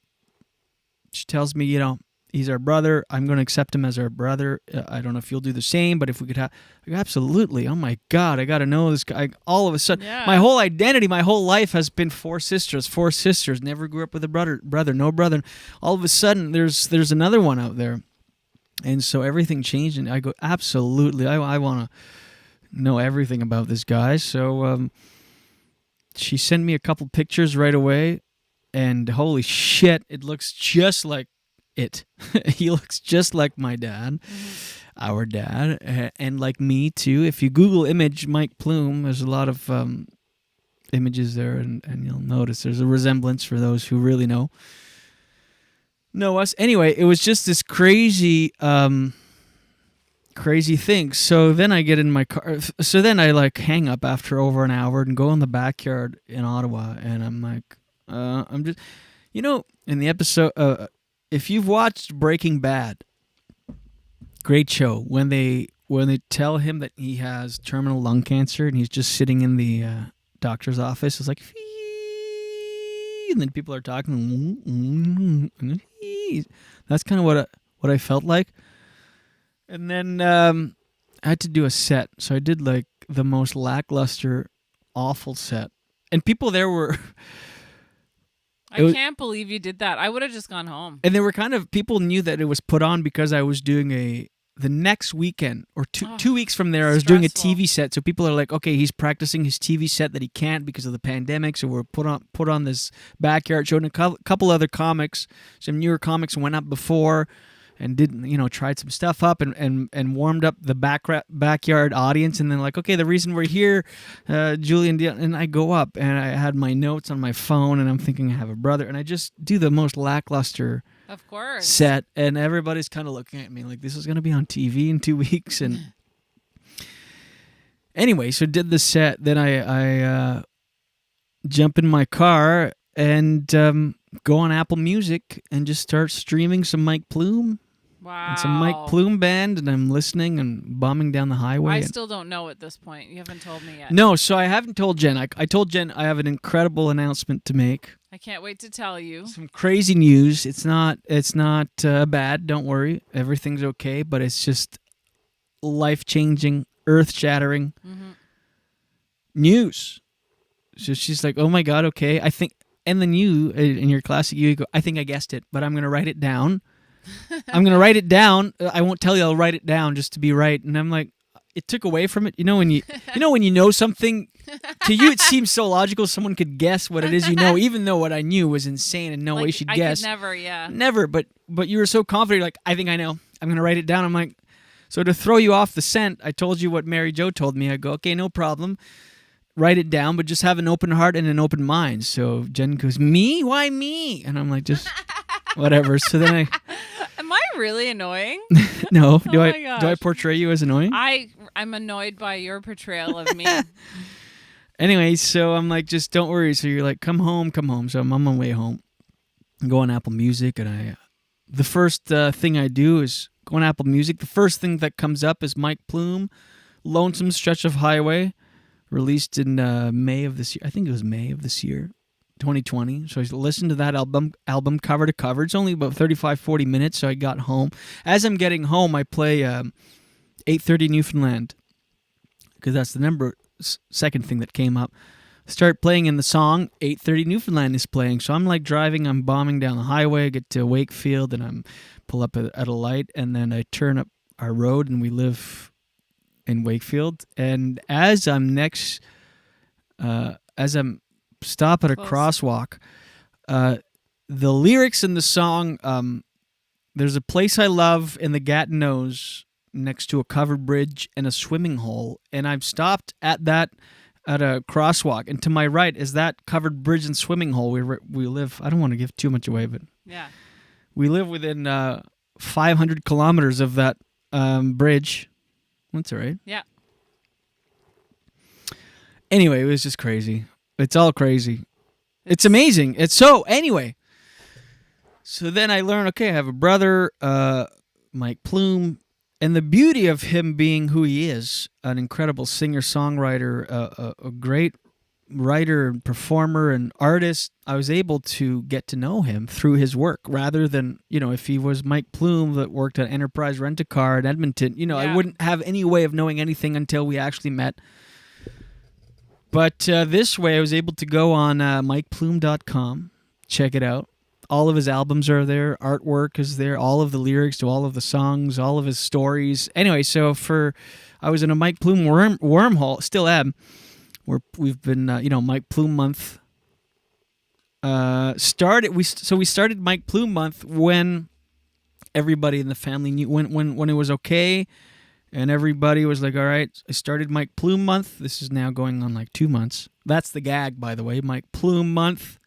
She tells me, he's our brother. I'm going to accept him as our brother. I don't know if you'll do the same, but if we could have... Absolutely. Oh, my God. I got to know this guy. All of a sudden, my whole identity, my whole life has been four sisters. Never grew up with a brother, no brother. All of a sudden, there's another one out there. And so everything changed, and I go, absolutely. I want to know everything about this guy. So she sent me a couple pictures right away, and holy shit, it looks just like it. He looks just like my dad, our dad, and like me too. If you Google image Mike Plume, there's a lot of images there, and you'll notice there's a resemblance for those who really know us. Anyway, it was just this crazy thing. So then I get in my car. So then I like hang up after over an hour and go in the backyard in Ottawa, and I'm like, I'm just, in the episode. If you've watched Breaking Bad, great show. When they tell him that he has terminal lung cancer and he's just sitting in the doctor's office, it's like, and then people are talking. That's kind of what I felt like. And then I had to do a set, so I did like the most lackluster, awful set, and people there were. I can't believe you did that. I would have just gone home. And they were people knew that it was put on because I was doing the next weekend or 2 weeks from there, I was doing a TV set. So people are like, okay, he's practicing his TV set that he can't because of the pandemic. So we're put on this backyard show, and a couple other comics, some newer comics went up before. and tried some stuff up and warmed up the backyard audience. And then like, okay, the reason we're here, Julien Dionne, and I go up and I had my notes on my phone and I'm thinking I have a brother, and I just do the most lackluster Of course. set, and everybody's kind of looking at me like this is going to be on TV in 2 weeks. And anyway, so did the set. Then I jump in my car and go on Apple Music and just start streaming some Mike Plume. Wow. And some Mike Plume band, and I'm listening and bombing down the highway. I still don't know at this point. You haven't told me yet. No, so I haven't told Jen. I told Jen I have an incredible announcement to make. I can't wait to tell you. Some crazy news. It's not bad. Don't worry. Everything's okay, but it's just life-changing, earth-shattering news. So she's like, "Oh my God, okay." I think, and then you, in your classic, you go, "I think I guessed it, but I'm going to write it down." I'm going to write it down. I won't tell you. I'll write it down just to be right. And I'm like, it took away from it. When you know something, to you it seems so logical someone could guess what it is even though what I knew was insane and no way she'd guess. I could never, yeah. Never, but you were so confident. You're like, I think I know. I'm going to write it down. I'm like, so to throw you off the scent, I told you what Mary Jo told me. I go, okay, no problem. Write it down, but just have an open heart and an open mind. So Jen goes, me? Why me? And I'm like, just whatever. So then Am I really annoying? No. Oh Do my I gosh. portray you as annoying? I'm annoyed by your portrayal of me. Anyway, so I'm like, just don't worry. So you're like, come home. So I'm on my way home. I go on Apple Music, and the first thing I do is go on Apple Music. The first thing that comes up is Mike Plume, Lonesome Stretch of Highway, released in May of this year. I think it was May of this year, 2020. So I listened to that album cover to cover. It's only about 35, 40 minutes, so I got home. As I'm getting home, I play 8:30 Newfoundland, because that's the second thing that came up. Start playing in the song, 8:30 Newfoundland is playing. So I'm like driving, I'm bombing down the highway, I get to Wakefield, and I'm pull up at a light, and then I turn up our road, and we live in Wakefield. And as I'm stop at a crosswalk, the lyrics in the song, there's a place I love in the Gatineaus next to a covered bridge and a swimming hole, and I've stopped at a crosswalk, and to my right is that covered bridge and swimming hole. We live, I don't want to give too much away, but yeah, we live within 500 kilometers of that bridge. That's all right. Yeah. Anyway, it was just crazy. It's all crazy. It's amazing. Anyway. So then I learned, okay, I have a brother, Mike Plume, and the beauty of him being who he is, an incredible singer-songwriter, a great writer and performer and artist, I was able to get to know him through his work rather than, if he was Mike Plume that worked at Enterprise Rent-A-Car in Edmonton, I wouldn't have any way of knowing anything until we actually met. But this way, I was able to go on MikePlume.com, check it out. All of his albums are there. Artwork is there. All of the lyrics to all of the songs, all of his stories. Anyway, so I was in a Mike Plume wormhole, still am. We've been, Mike Plume month started. We started Mike Plume month when everybody in the family knew when it was okay. And everybody was like, all right, I started Mike Plume month. This is now going on like 2 months. That's the gag, by the way. Mike Plume month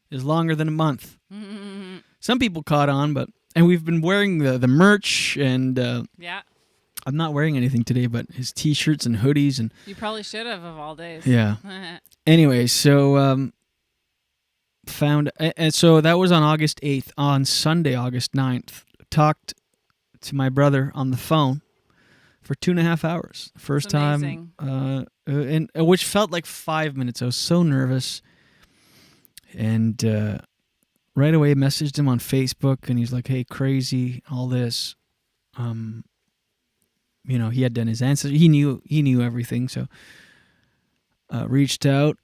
is longer than a month. Mm-hmm. Some people caught on, and we've been wearing the merch, and yeah. I'm not wearing anything today, but his T-shirts and hoodies. And you probably should have of all days. Yeah. Anyway, so and so that was on August 8th. On Sunday, August 9th, talked to my brother on the phone for 2.5 hours. First time, and which felt like 5 minutes. I was so nervous, and right away messaged him on Facebook, and he's like, "Hey, crazy, all this." He had done his ancestry. He knew everything. So reached out,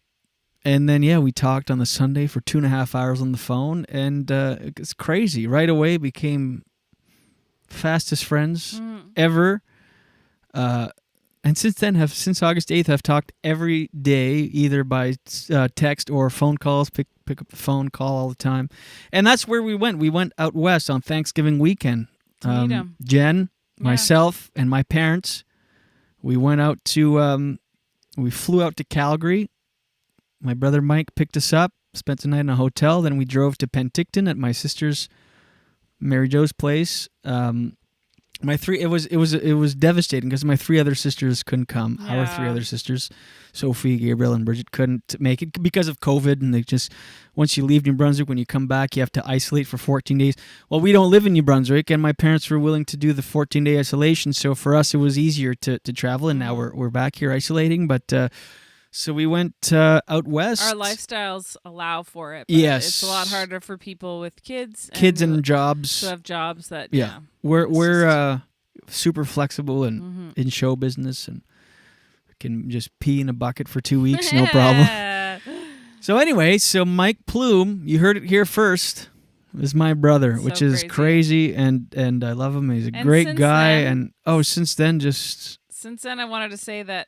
and then we talked on the Sunday for 2.5 hours on the phone, and it's crazy. Right away became fastest friends ever. And since then, since August 8th, I've talked every day, either by text or phone calls. Pick up the phone, call all the time. And that's where we went. We went out west on Thanksgiving weekend. meet him. Jen, myself, and my parents. We went out to. We flew out to Calgary. My brother Mike picked us up, spent the night in a hotel. Then we drove to Penticton at my sister's, Mary Jo's place. It was devastating because my 3 other sisters couldn't come. Yeah. Our 3 other sisters, Sophie, Gabriel, and Bridget, couldn't make it because of COVID. And they just, once you leave New Brunswick, when you come back, you have to isolate for 14 days. Well, we don't live in New Brunswick, and my parents were willing to do the 14-day isolation. So for us, it was easier to travel. And now we're back here isolating. But so we went out west. Our lifestyles allow for it. But Yes. It's a lot harder for people with kids. And jobs. Who have jobs that, Yeah. We're super flexible and in show business, and can just pee in a bucket for 2 weeks, no problem. So anyway, Mike Plume, you heard it here first, is my brother, which is crazy, and I love him. He's a great guy, since then, I wanted to say that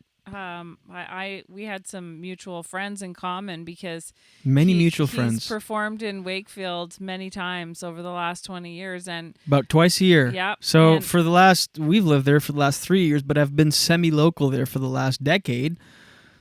we had some mutual friends in common because mutual he's friends performed in Wakefield many times over the last 20 years, and about twice a year. Yep. So we've lived there for the last 3 years, but I've been semi-local there for the last decade.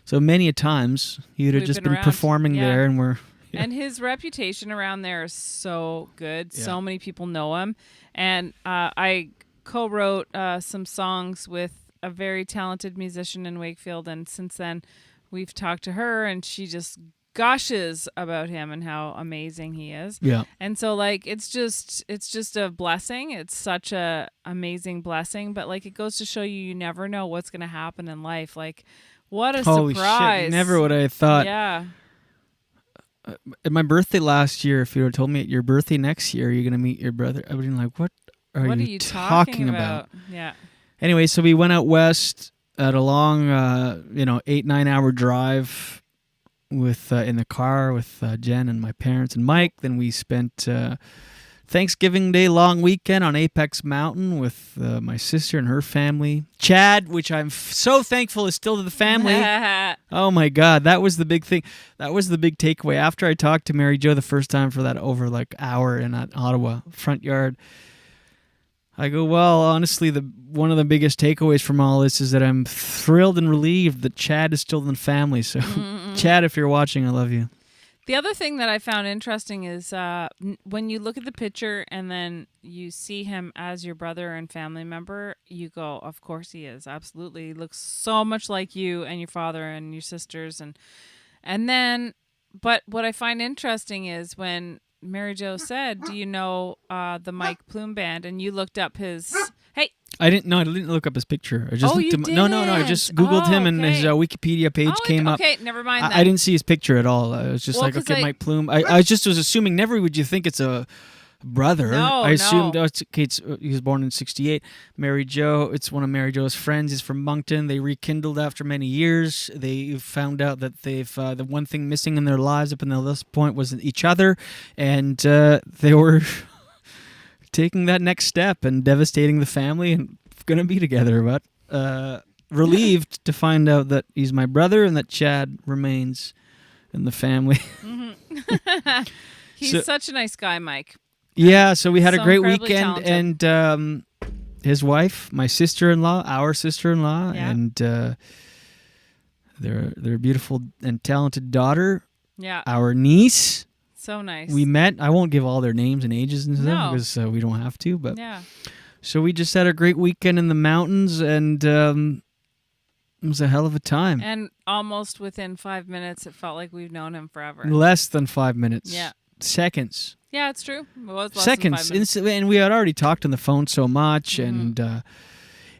So many a times you'd have just been performing there, and we're. Yeah. And his reputation around there is so good. Yeah. So many people know him, and I co-wrote some songs with a very talented musician in Wakefield, and since then we've talked to her, and she just gushes about him and how amazing he is. Yeah. And so it's just a blessing. It's such a amazing blessing, but it goes to show you never know what's going to happen in life. What a Holy surprise. Shit, never would I have thought. Yeah. At my birthday last year, if you would have told me at your birthday next year you're going to meet your brother, I would have been like, what are you talking about? Yeah. Anyway, so we went out west at a long, 8-9 hour drive with in the car with Jen and my parents and Mike. Then we spent Thanksgiving Day long weekend on Apex Mountain with my sister and her family. Chad, which I'm so thankful is still to the family. Oh my God, that was the big thing. That was the big takeaway. After I talked to Mary Jo the first time for that over hour in that Ottawa front yard, I go, well, honestly, one of the biggest takeaways from all this is that I'm thrilled and relieved that Chad is still in the family. So, Chad, if you're watching, I love you. The other thing that I found interesting is when you look at the picture and then you see him as your brother and family member, you go, of course he is. Absolutely. He looks so much like you and your father and your sisters. And then, but what I find interesting is when Mary Jo said, do you know the Mike Plume Band? And you looked up his... Hey! I didn't look up his picture. I just looked him. No, I just Googled him and his Wikipedia page came up. Okay, never mind that. I didn't see his picture at all. I was just Mike Plume. I just was assuming, never would you think it's a brother. I assumed, he was born in 1968. Mary Jo, it's one of Mary Jo's friends. He's from Moncton. They rekindled after many years. They found out that they've the one thing missing in their lives up until this point was each other, and they were taking that next step and devastating the family and going to be together. But relieved to find out that he's my brother and that Chad remains in the family. He's such a nice guy, Mike. Yeah, so we had a great weekend, talented. and his wife, my sister-in-law, our sister-in-law, and their beautiful and talented daughter, our niece. So nice. We met. I won't give all their names and ages and stuff because we don't have to. But so we just had a great weekend in the mountains, and it was a hell of a time. And almost within 5 minutes, it felt like we've known him forever. Less than 5 minutes. Yeah. Seconds. Yeah, it's true. It was less seconds. than 5 minutes. And we had already talked on the phone so much, and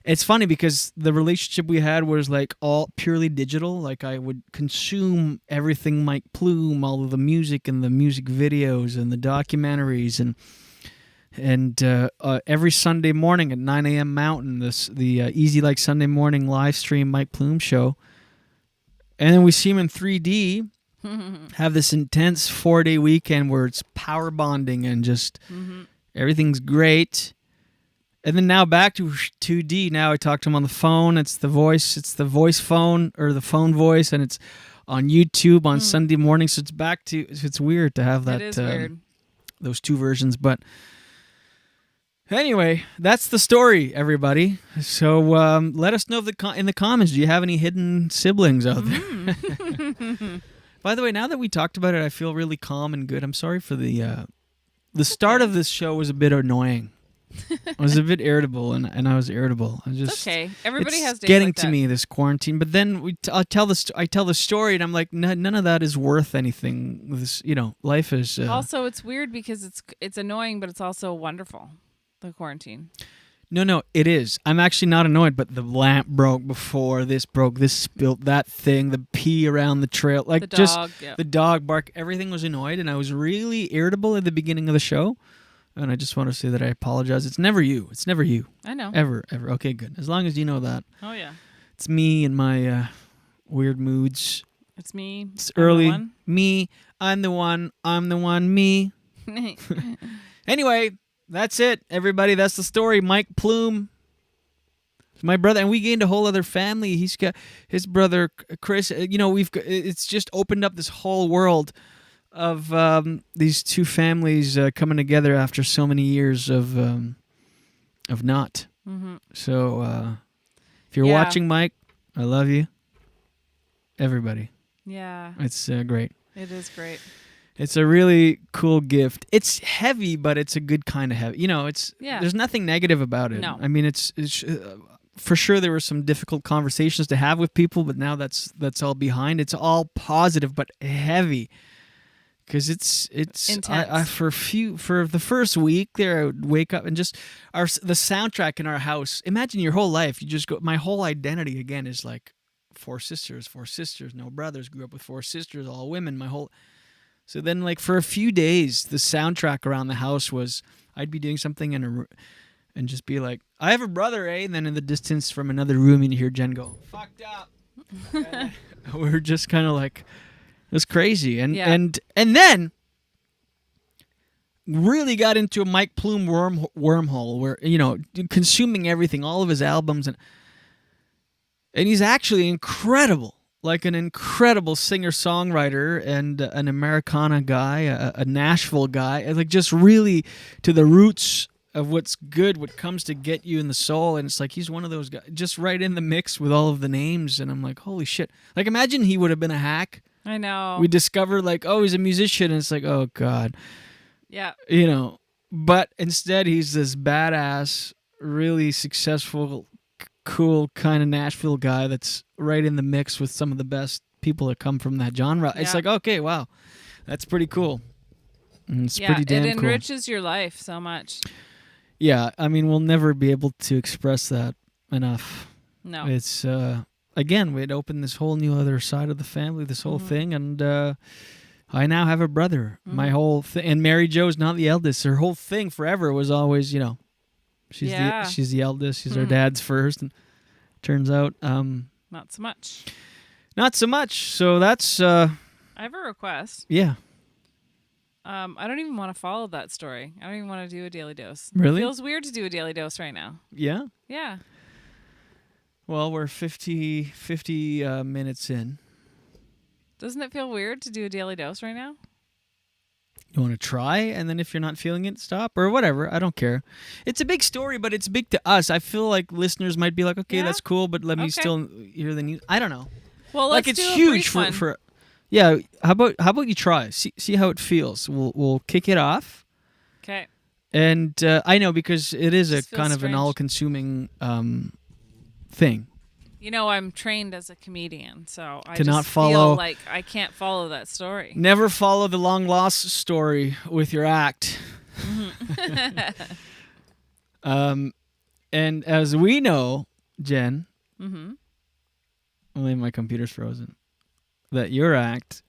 it's funny because the relationship we had was all purely digital. I would consume everything Mike Plume, all of the music and the music videos and the documentaries, and every Sunday morning at 9 a.m. Mountain, the Easy Like Sunday Morning live stream Mike Plume show, and then we see him in 3D. Have this intense 4-day weekend where it's power bonding and just everything's great. And then now back to 2D. Now I talk to him on the phone. It's the voice phone or the phone voice, and it's on YouTube on Sunday morning. So it's back to, it's weird to have that. It is weird. Those two versions, but Anyway, that's the story, everybody. So let us know in the comments. Do you have any hidden siblings out there? By the way, now that we talked about it, I feel really calm and good. I'm sorry for the start of this show was a bit annoying. I was a bit irritable, and I was irritable. It's okay. Everybody has days getting like to that. me, this quarantine. But then I tell the story, and I'm like, none of that is worth anything. This, life is. Also, it's weird because it's annoying, but it's also wonderful. The quarantine. No, it is. I'm actually not annoyed, but the lamp broke before this broke. This spilt that thing. The pee around the trail, like The just dog, yeah. the dog bark. Everything was annoyed, and I was really irritable at the beginning of the show. And I just want to say that I apologize. It's never you. It's never you. I know. Ever. Okay, good. As long as you know that. Oh yeah. It's me and my weird moods. It's me. It's I'm the early. one. Me. I'm the one. I'm the one. Me. Anyway, that's it, everybody. That's the story. Mike Plume, my brother, and we gained a whole other family. He's got his brother Chris. It's just opened up this whole world of these two families coming together after so many years of not. Mm-hmm. So if you're watching, Mike, I love you. Everybody. Yeah. It's great. It is great. It's a really cool gift. It's heavy, but it's a good kind of heavy. There's nothing negative about it. No. I mean, it's for sure there were some difficult conversations to have with people, but now that's all behind. It's all positive but heavy. Because it's intense. For the first week there, I would wake up and just the soundtrack in our house. Imagine your whole life. You just go. My whole identity again is like four sisters, no brothers. Grew up with four sisters, all women. So then, like for a few days, the soundtrack around the house was I'd be doing something and just be like, "I have a brother, eh?" And then in the distance from another room, you'd hear Jen go, "Fucked up." We were just kind of like. It was crazy, and then really got into a Mike Plume wormhole where consuming everything, all of his albums, and he's actually incredible, like an incredible singer-songwriter and an Americana guy, a Nashville guy, and like just really to the roots of what's good, what comes to get you in the soul, and it's like he's one of those guys, just right in the mix with all of the names, and I'm like, holy shit! Like imagine he would have been a hack. I know. We discovered like, oh, he's a musician, and it's like, oh god, yeah, But instead, he's this badass, really successful, cool kind of Nashville guy that's right in the mix with some of the best people that come from that genre. Yeah. It's like, okay, wow, that's pretty cool. And it's pretty damn it cool. enriches your life so much. Yeah, I mean, we'll never be able to express that enough. No, it's. Again, we'd opened this whole new other side of the family, this whole thing, and I now have a brother. My whole thing, and Mary Jo's not the eldest. Her whole thing forever was always, she's the eldest. She's our dad's first, and turns out, not so much. Not so much. So that's. I have a request. Yeah. I don't even want to follow that story. I don't even want to do a daily dose. Really? It feels weird to do a daily dose right now. Yeah. Yeah. Well, we're 50 minutes in. Doesn't it feel weird to do a daily dose right now? You want to try, and then if you're not feeling it, stop, or whatever. I don't care. It's a big story, but it's big to us. I feel like listeners might be like, okay, that's cool, but let me still hear the news. I don't know. Well, like let's it's do a huge brief one. for. Yeah, how about you try? See how it feels. We'll kick it off. Okay. And I know because it is a Just feels kind of an strange. all-consuming thing. I'm trained as a comedian, so I To just not follow- feel like I can't follow that story. Never follow the long lost story with your act. And as we know, Jen, only my computer's frozen, that your act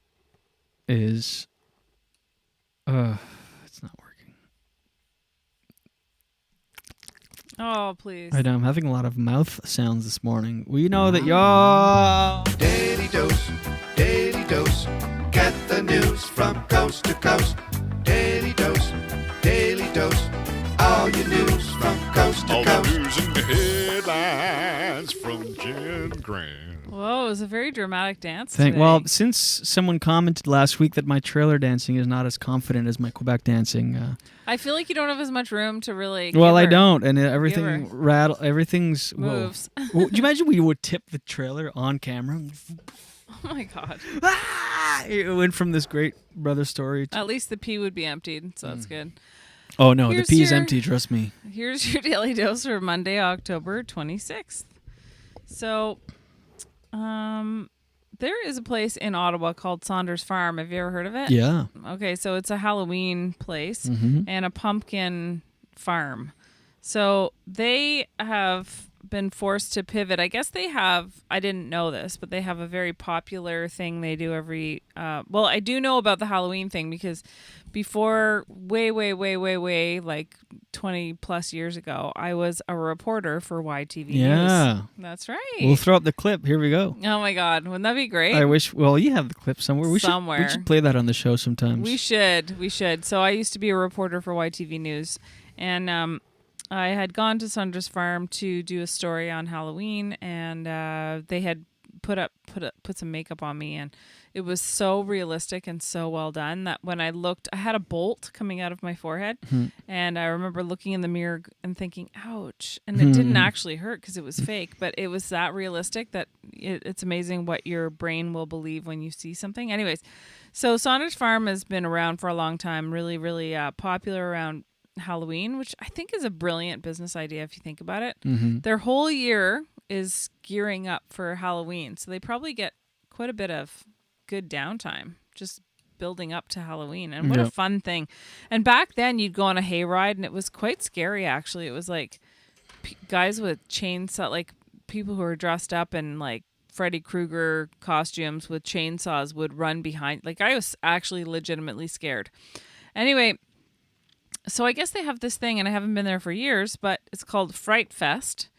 is it's not working. Oh, please. I know, I'm having a lot of mouth sounds this morning. We know that y'all Daily dose, get the news from coast to coast. Daily dose, all your news from coast to coast. All the news in headlines from Jen Grant. Whoa, it was a very dramatic dance today. Well, since someone commented last week that my trailer dancing is not as confident as my Quebec dancing. I feel like you don't have as much room to really. Well, I give her- don't, and give her everything everything's moves. Whoa. Do you imagine we would tip the trailer on camera? Oh my god! It went from this great brother story to At least the pee would be emptied, so that's good. oh no, Here's the pee's your- empty. Trust me. Here's your daily dose for Monday, October 26th. So, there is a place in Ottawa called Saunders Farm. Have you ever heard of it? Yeah. Okay, so it's a Halloween place Mhm. and a pumpkin farm. So they have been forced to pivot. I guess they have, I didn't know this, but they have a very popular thing they do every, well, I do know about the Halloween thing because before way, like 20 plus years ago, I was a reporter for YTV Yeah. News. That's right. We'll throw up the clip. Here we go. Oh my God. Wouldn't that be great? I wish. Well, you have the clip somewhere. We Somewhere. should play that on the show sometimes. We should. So I used to be a reporter for YTV News, and I had gone to Saunders Farm to do a story on Halloween, and they had put some makeup on me, and it was so realistic and so well done that when I looked, I had a bolt coming out of my forehead, and I remember looking in the mirror and thinking, "Ouch!" And it didn't actually hurt because it was fake, but it was that realistic that it's amazing what your brain will believe when you see something. Anyways, so Saunders Farm has been around for a long time, really, really popular around Halloween, which I think is a brilliant business idea if you think about it. Mhm. Their whole year is gearing up for Halloween, so they probably get quite a bit of good downtime just building up to Halloween. And what a Yep. fun thing. And back then you'd go on a hayride and it was quite scary actually. It was like guys with chainsaw, like people who were dressed up in like Freddy Krueger costumes with chainsaws would run behind. Like I was actually legitimately scared. Anyway, so I guess they have this thing, and I haven't been there for years, but it's called Fright Fest.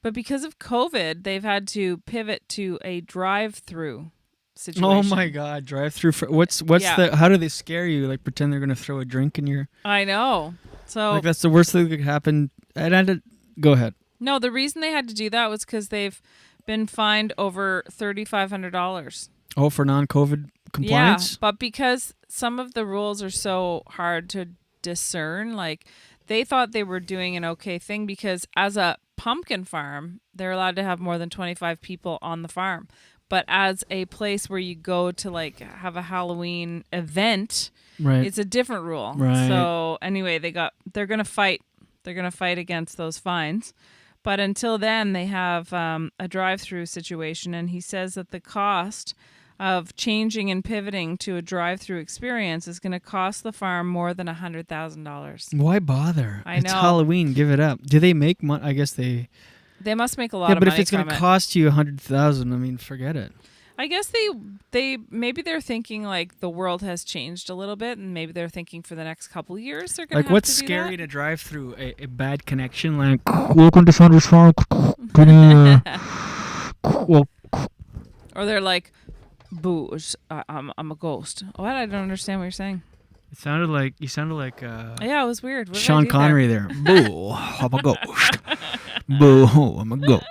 But because of COVID, they've had to pivot to a drive-through situation. Oh my God! Drive through. What's Yeah. the? How do they scare you? Like pretend they're gonna throw a drink in your. I know. So Like that's the worst thing that could happen. And go ahead. no, the reason they had to do that was because they've been fined over $3,500. Oh, for non-COVID compliance. Yeah, but because some of the rules are so hard to discern, like they thought they were doing an okay thing because as a pumpkin farm, they're allowed to have more than 25 people on the farm. But as a place where you go to like have a Halloween event, Right. it's a different rule. Right. So anyway, they're gonna fight against those fines. But until then, they have a drive-through situation, and he says that the cost of changing and pivoting to a drive-through experience is going to cost the farm more than $100,000. Why bother? I It's know. Halloween. Give it up. Do they make money? I guess they. They must make a lot Yeah, of but money if it's from gonna it. cost you $100,000, I mean, forget it. I guess they maybe they're thinking like the world has changed a little bit, and maybe they're thinking for the next couple years they're going Like, to have what's to do scary that. to drive through a bad connection? Like, welcome to Saunders Farm. Well, Or they're like, "Boo, I'm a ghost." What? I don't understand what you're saying. it sounded like you sounded like Yeah, it was weird. What did I Sean do Connery there. Boo, I'm a ghost. Boo, I'm a ghost.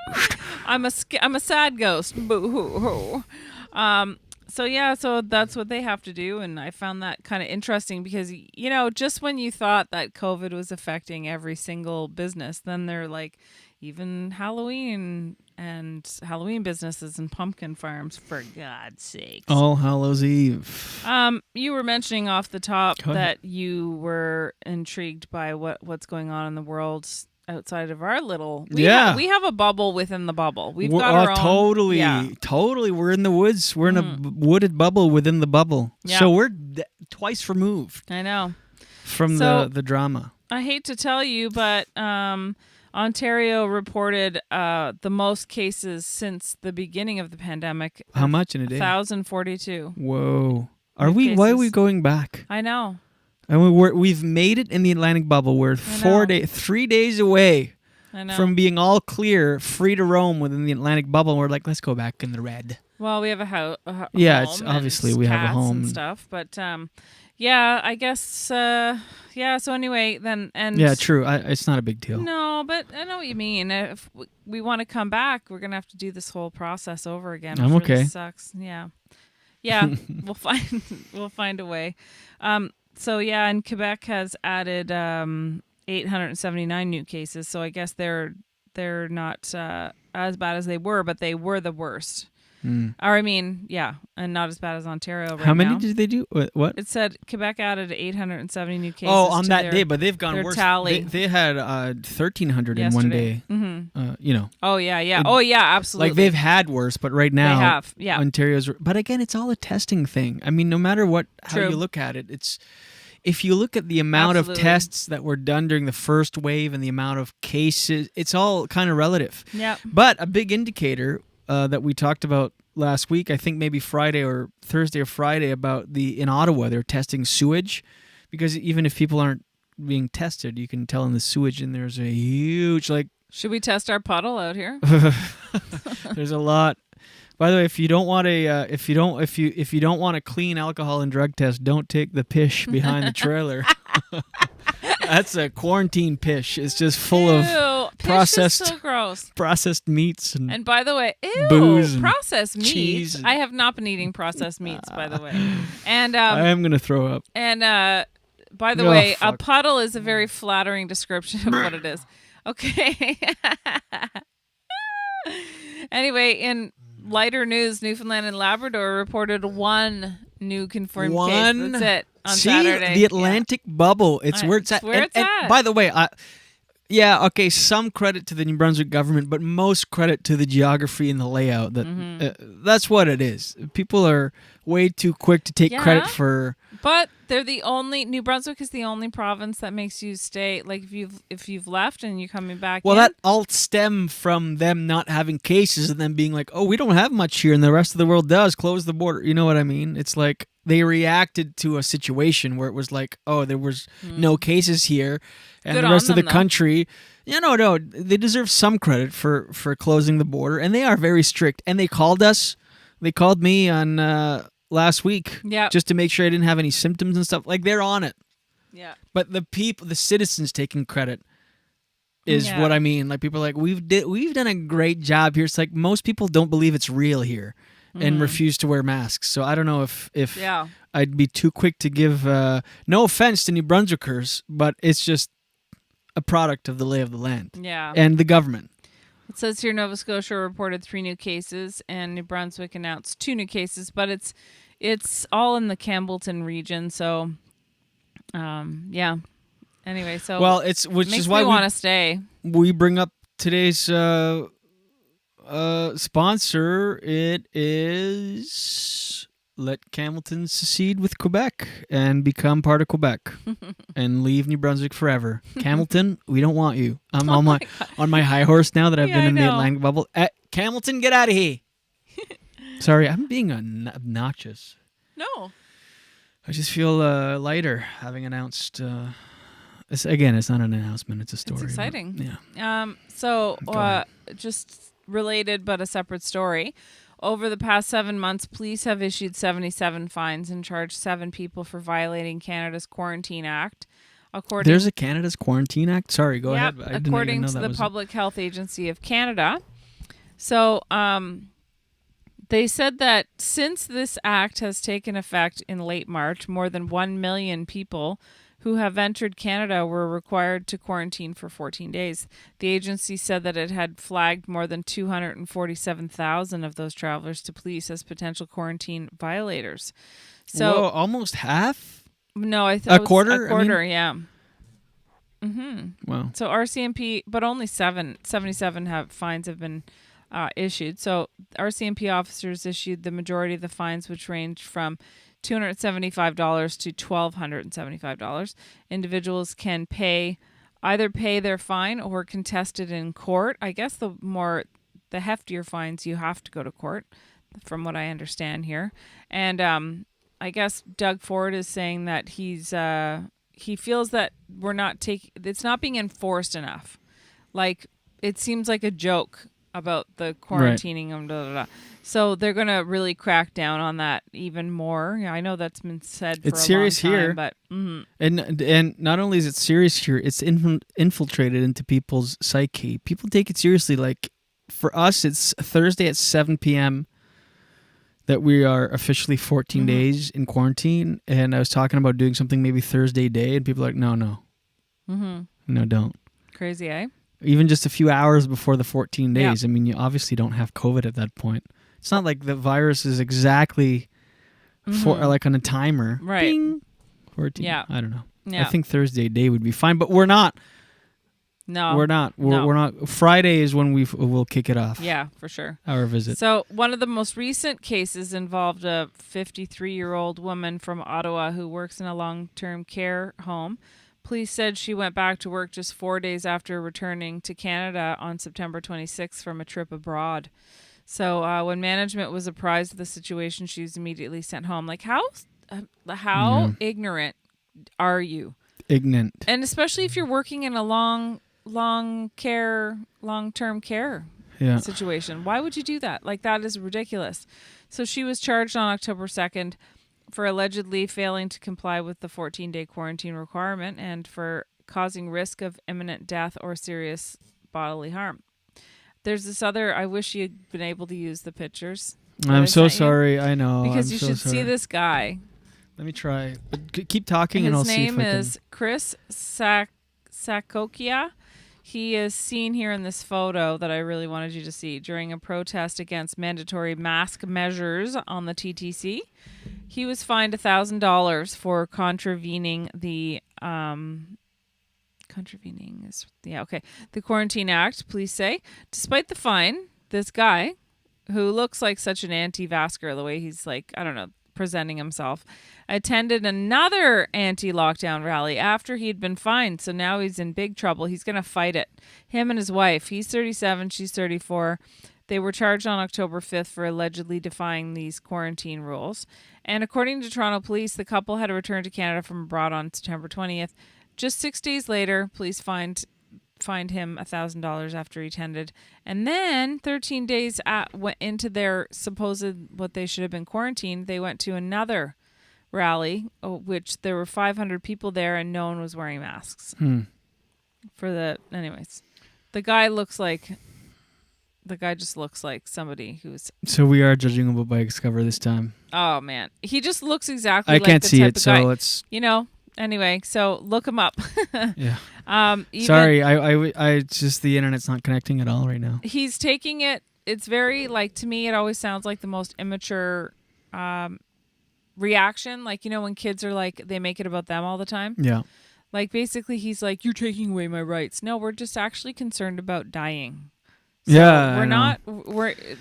I'm a sad ghost. Boo hoo hoo. So that's what they have to do, and I found that kind of interesting because just when you thought that COVID was affecting every single business, then they're like, even Halloween businesses and pumpkin farms, for God's sakes. All Hallows Eve. You were mentioning off the top Go ahead. that you were intrigued by what's going on in the world outside of our little. We have a bubble within the bubble. We've got our own. Totally, Yeah. totally. We're in the woods. We're in a wooded bubble within the bubble. Yeah. So we're twice removed I know. from So- the drama. I hate to tell you, but Ontario reported the most cases since the beginning of the pandemic. How much in a day? 1,042. Whoa. Are New we? Why are we cases. going back? I know. And we've made it in the Atlantic bubble. We're 3 days away I know. from being all clear, free to roam within the Atlantic bubble. And we're like, let's go back in the red. Well, we have a house. Yeah, it's obviously we have a home and and- stuff, but yeah, I guess. Yeah. So anyway, then and Yeah, true. It's not a big deal. No, but I know what you mean. If we want to come back, we're gonna have to do this whole process over again. I'm which really okay. Sucks. Yeah. Yeah. we'll find a way. So yeah, and Quebec has added 879 new cases. So I guess they're not as bad as they were, but they were the worst. Or I mean, yeah, and not as bad as Ontario right How many now. did they do? What? It said Quebec added 870 new cases. Oh, on to that their, day, but they've gone their worse. Tally. They had 1,300 in one day. You know. Oh yeah. Oh yeah, absolutely. Like they've had worse, but right now they have. Yeah. Ontario's. But again, it's all a testing thing. I mean, no matter how True. you look at it, it's if you look at the amount of tests that were done during the first wave and the amount of cases, it's all kind of relative. Yeah. But a big indicator that we talked about last week, I think maybe Friday or Thursday or Friday, about in Ottawa, they're testing sewage, because even if people aren't being tested, you can tell in the sewage, and there's a huge Should we test our puddle out here? There's a lot. By the way, if you don't want if you don't want a clean alcohol and drug test, don't take the pish behind the trailer. That's a quarantine pish. It's just full of processed, pish is so gross. Processed meats and by the way, booze and processed meats. cheese. I have not been eating processed meats, by the way. And I am gonna throw up. And by the way, a puddle is a very flattering description of what it is. Okay. Anyway, in lighter news, Newfoundland and Labrador reported one new confirmed case. That's it. On Saturday. The Atlantic bubble. It's where it's at. And by the way, some credit to the New Brunswick government, but most credit to the geography and the layout. That's what it is. People are way too quick to take credit for. But they're New Brunswick is the only province that makes you stay. Like if you've left and you're coming back. Well, that all stemmed from them not having cases and then being like, oh, we don't have much here, and the rest of the world does. Close the border. You know what I mean? It's like they reacted to a situation where it was like, oh, there was no cases here, and the rest of the country. No, they deserve some credit for closing the border, and they are very strict. And they called us. They called me on last week, just to make sure I didn't have any symptoms and stuff. Like, they're on it. Yeah. But the citizens taking credit is what I mean. Like, people are like, we've done a great job here. It's like most people don't believe it's real here and refuse to wear masks. So I don't know if I'd be too quick to give no offense to New Brunswickers, but it's just a product of the lay of the land. Yeah. And the government. It says here Nova Scotia reported 3 new cases and New Brunswick announced 2 new cases, but it's all in the Campbellton region. So, yeah. Anyway, so which makes is why we want to stay. We bring up today's sponsor. It is let Campbellton secede with Quebec and become part of Quebec and leave New Brunswick forever. Campbellton, we don't want you. I'm on my high horse now that I've been in the Atlantic bubble. Campbellton, get out of here. Sorry, I'm being obnoxious. No. I just feel lighter having announced. It's not an announcement; it's a story. It's exciting. But, yeah. So, just related but a separate story. Over the past 7 months, police have issued 77 fines and charged 7 people for violating Canada's Quarantine Act. There's a Canada's Quarantine Act? Sorry, go ahead. According to the Public Health Agency of Canada. So, they said that since this act has taken effect in late March, more than 1 million people who have entered Canada were required to quarantine for 14 days. The agency said that it had flagged more than 247,000 of those travelers to police as potential quarantine violators. So almost half? No, I thought a quarter. A quarter, yeah. Mm-hmm. Wow. So RCMP, but only 77 fines have been issued. So RCMP officers issued the majority of the fines, which ranged from $275 to $1,275. Individuals can either pay their fine or contest it in court. I guess the heftier fines, you have to go to court, from what I understand here. And I guess Doug Ford is saying that he feels that it's not being enforced enough. Like, it seems like a joke about the quarantining and blah, blah, blah. So they're going to really crack down on that even more. Yeah, I know that's been said for It's a serious long time, here, but and not only is it serious here, it's infiltrated into people's psyche. People take it seriously. Like for us, it's Thursday at 7 p.m. that we are officially 14 days in quarantine, and I was talking about doing something maybe Thursday day, and people are like, no, no, don't. Crazy, eh? Even just a few hours before the 14 Yeah. days. I mean, you obviously don't have COVID at that point. It's not like the virus is exactly for like on a timer. Right. Ding, 14. Yeah. I don't know. Yeah. I think Thursday day would be fine, but we're not. No. We're not. We're not. Friday is when we'll kick it off. Yeah, for sure. Our visit. So one of the most recent cases involved a 53-year-old woman from Ottawa who works in a long-term care home. Police said she went back to work just 4 days after returning to Canada on September 26th from a trip abroad. So when management was apprised of the situation, she was immediately sent home. Like, how ignorant are you? Ignorant. And especially if you're working in a long-term care Yeah. situation. Why would you do that? Like, that is ridiculous. So she was charged on October 2nd for allegedly failing to comply with the 14-day quarantine requirement and for causing risk of imminent death or serious bodily harm. There's this other, I wish you'd been able to use the pictures. that I I'm so sent you, sorry. I know. Because I'm you so should sorry. see this guy. Let me try. But keep talking His and I'll see if name I can. is Chris Sakokia. He is seen here in this photo that I really wanted you to see during a protest against mandatory mask measures on the TTC. He was fined $1,000 for contravening the the Quarantine Act, police say. Despite the fine, this guy, who looks like such an anti-vaxxer, the way he's like, I don't know, presenting himself, attended another anti-lockdown rally after he'd been fined. So now he's in big trouble. He's going to fight it. Him and his wife. He's 37, she's 34. They were charged on October 5th for allegedly defying these quarantine rules. And according to Toronto police, the couple had returned to Canada from abroad on September 20th. Just 6 days later, police fined him $1,000 after he attended. And then 13 days went into their supposed, what they should have been quarantined, they went to another rally, which there were 500 people there and no one was wearing masks. Anyways, the guy just looks like somebody who's... So we are judging a book by its cover this time. Oh, man. He just looks exactly I like can't the see type it, of so guy. it's... You know, anyway, so look him up. Yeah. Sorry, I it's just the internet's not connecting at all right now. He's taking it... It's very, like, to me, it always sounds like the most immature reaction. Like, you know, when kids are like, they make it about them all the time. Yeah. Like, basically, he's like, you're taking away my rights. No, we're just actually concerned about dying. So Yeah, we're I know. not.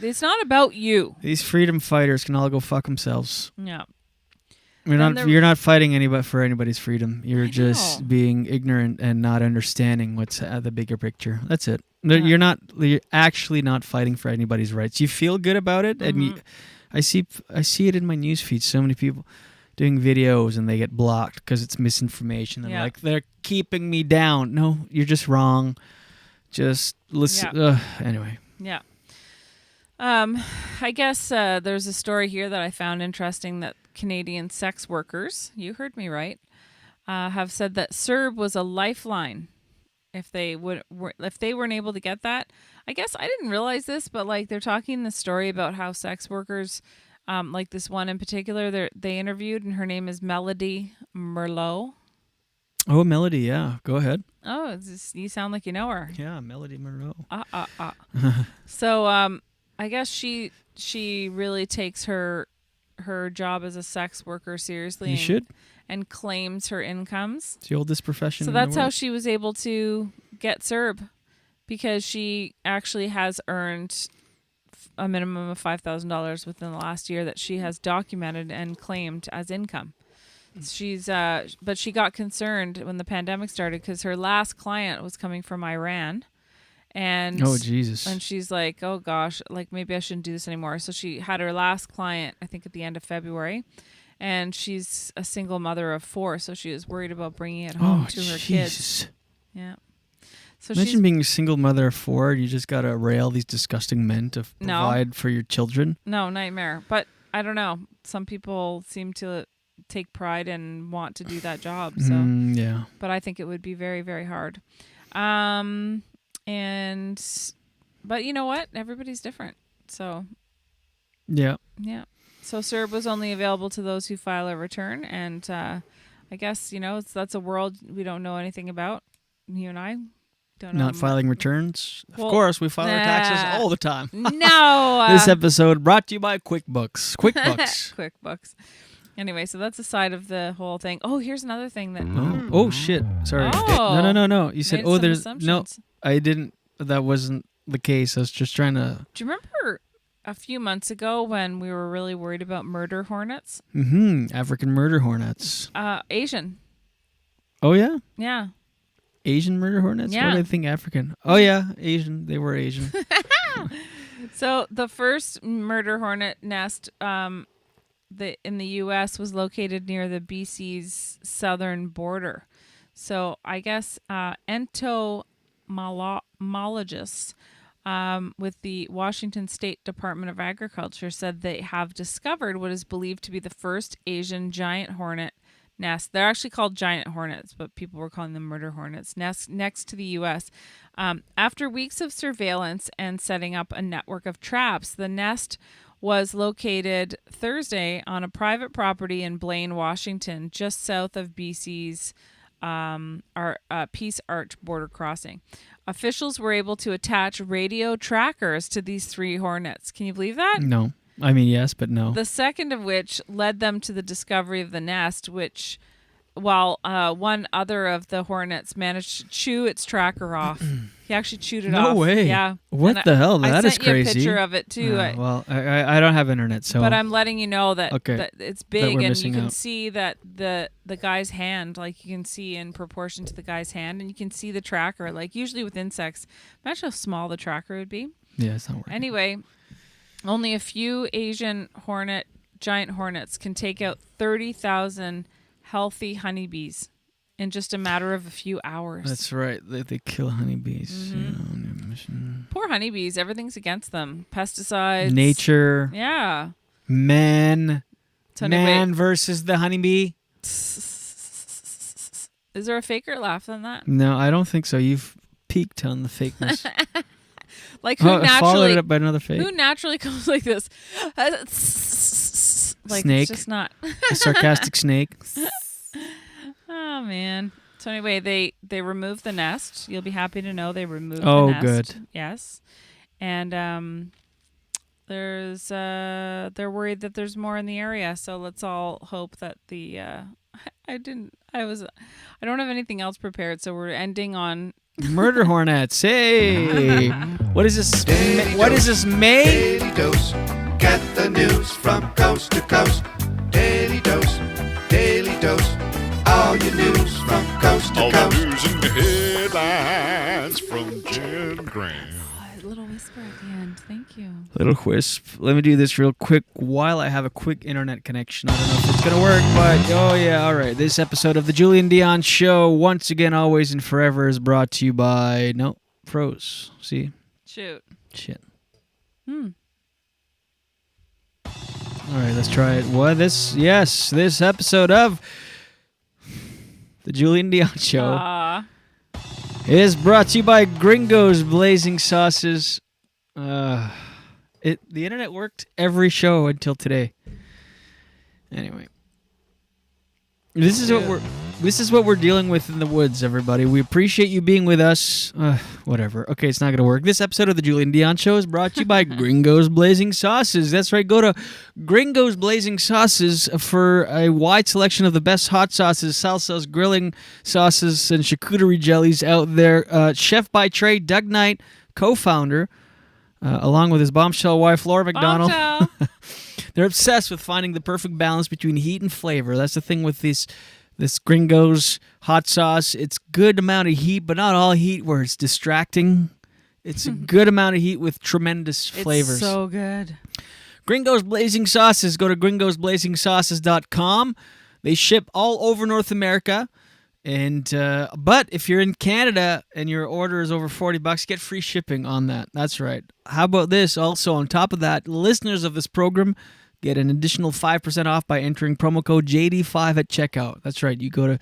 It's not about you. These freedom fighters can all go fuck themselves. Yeah. You're not fighting anybody for anybody's freedom. You're just being ignorant and not understanding what's the bigger picture. That's it. You're actually not fighting for anybody's rights. You feel good about it, and I see it in my news feed. So many people doing videos and they get blocked because it's misinformation. And like, they're keeping me down. No, you're just wrong. Just listen. Yeah. Anyway. Yeah. I guess there's a story here that I found interesting that Canadian sex workers, you heard me right, have said that CERB was a lifeline if they weren't able to get that. I guess I didn't realize this, but like they're talking in the story about how sex workers, like this one in particular, they interviewed, and her name is Melody Merlot. Oh, Melody, yeah. Go ahead. Oh, you sound like you know her. Yeah, Melody Merlot. So, I guess she really takes her job as a sex worker seriously. You should. And claims her incomes. It's the oldest profession So in the that's how world. she was able to get CERB, because she actually has earned a minimum of $5,000 within the last year that she has documented and claimed as income. But she got concerned when the pandemic started because her last client was coming from Iran. And oh, Jesus. And she's like, oh gosh, like maybe I shouldn't do this anymore. So she had her last client, I think at the end of February, and she's a single mother of 4. So she was worried about bringing it home to her kids. Yeah. So Imagine she's being a single mother of 4 and you just got to rail these disgusting men to provide for your children. no nightmare. But I don't know. Some people seem to take pride and want to do that job. So yeah. But I think it would be very, very hard. But you know what? Everybody's different. So Yeah. yeah. So CERB was only available to those who file a return, and I guess that's a world we don't know anything about. You and I don't know. Not filing returns. Well, of course, we file our taxes all the time. No. This episode brought to you by QuickBooks. QuickBooks. QuickBooks. Anyway, so that's the side of the whole thing. Oh, here's another thing that. Oh shit! Sorry. Oh. No. You said Made some there's assumptions. I didn't. That wasn't the case. I was just trying to. Do you remember a few months ago when we were really worried about murder hornets? African murder hornets. Asian. Oh yeah. Yeah. Asian murder hornets. Yeah. What do I think African? Oh yeah, Asian. They were Asian. So the first murder hornet nest in the U.S. was located near the BC's southern border. So I guess entomologists with the Washington State Department of Agriculture said they have discovered what is believed to be the first Asian giant hornet nest. They're actually called giant hornets, but people were calling them murder hornets next to the U.S. After weeks of surveillance and setting up a network of traps, the nest was located Thursday on a private property in Blaine, Washington, just south of BC's Peace Arch border crossing. Officials were able to attach radio trackers to these 3 hornets. Can you believe that? No. I mean, yes, but no. The second of which led them to the discovery of the nest, which, while one other of the hornets managed to chew its tracker off. He actually chewed it off. No way. Yeah. What the hell? That is crazy. I sent you a picture of it, too. Well, I don't have internet, so. But I'm letting you know that, that it's big, and you can out. see that the guy's hand, like you can see in proportion to the guy's hand, and you can see the tracker. Like usually with insects, imagine how small the tracker would be. Yeah, it's not working. Anyway, only a few Asian giant hornets can take out 30,000 healthy honeybees in just a matter of a few hours. That's right. They kill honeybees. Poor honeybees. Everything's against them. Pesticides. Nature. Yeah. Man. Tony, Man wait. versus the honeybee. Is there a faker laugh on that? No, I don't think so. You've peaked on the fakeness. Like who naturally followed it up by another fake. Who naturally goes like this? Like Snake. It's just not A sarcastic snake. Oh man. So anyway, they removed the nest. You'll be happy to know they removed the Oh, nest. good. Yes. And they're worried that there's more in the area. So let's all hope that the I don't have anything else prepared, so we're ending on Murder hornets. Hey. What is this? What is this, May? Daily Dose. Get the news from coast to coast. Daily Dose. Daily Dose. All your news from coast to coast. All the news and headlines from Jen Graham. a little whisper at the end. Thank you. Little whisp. Let me do this real quick while I have a quick internet connection. I don't know if it's going to work, but oh yeah, all right. This episode of the Julien Dionne Show, once again, always and forever, is brought to you by... No, froze. See? Shoot. Shit. Hmm. All right, let's try it. This episode of the Julien Dionne Show is brought to you by Gringo's Blazing Sauces. The internet worked every show until today. Anyway, this is what we're dealing with in the woods, everybody. We appreciate you being with us. Whatever. Okay, it's not going to work. This episode of the Julien Dionne Show is brought to you by Gringo's Blazing Sauces. That's right. Go to Gringo's Blazing Sauces for a wide selection of the best hot sauces, salsas, grilling sauces, and charcuterie jellies out there. Chef by trade, Doug Knight, co-founder, along with his bombshell wife, Laura McDonald. They're obsessed with finding the perfect balance between heat and flavor. That's the thing with this Gringo's hot sauce. It's good amount of heat, but not all heat where it's distracting. It's a good amount of heat with tremendous flavors. It's so good. Gringo's Blazing Sauces. Go to gringosblazingsauces.com. They ship all over North America. And but if you're in Canada and your order is over $40, get free shipping on that. That's right. How about this? Also, on top of that, listeners of this program get an additional 5% off by entering promo code JD5 at checkout. That's right. You go to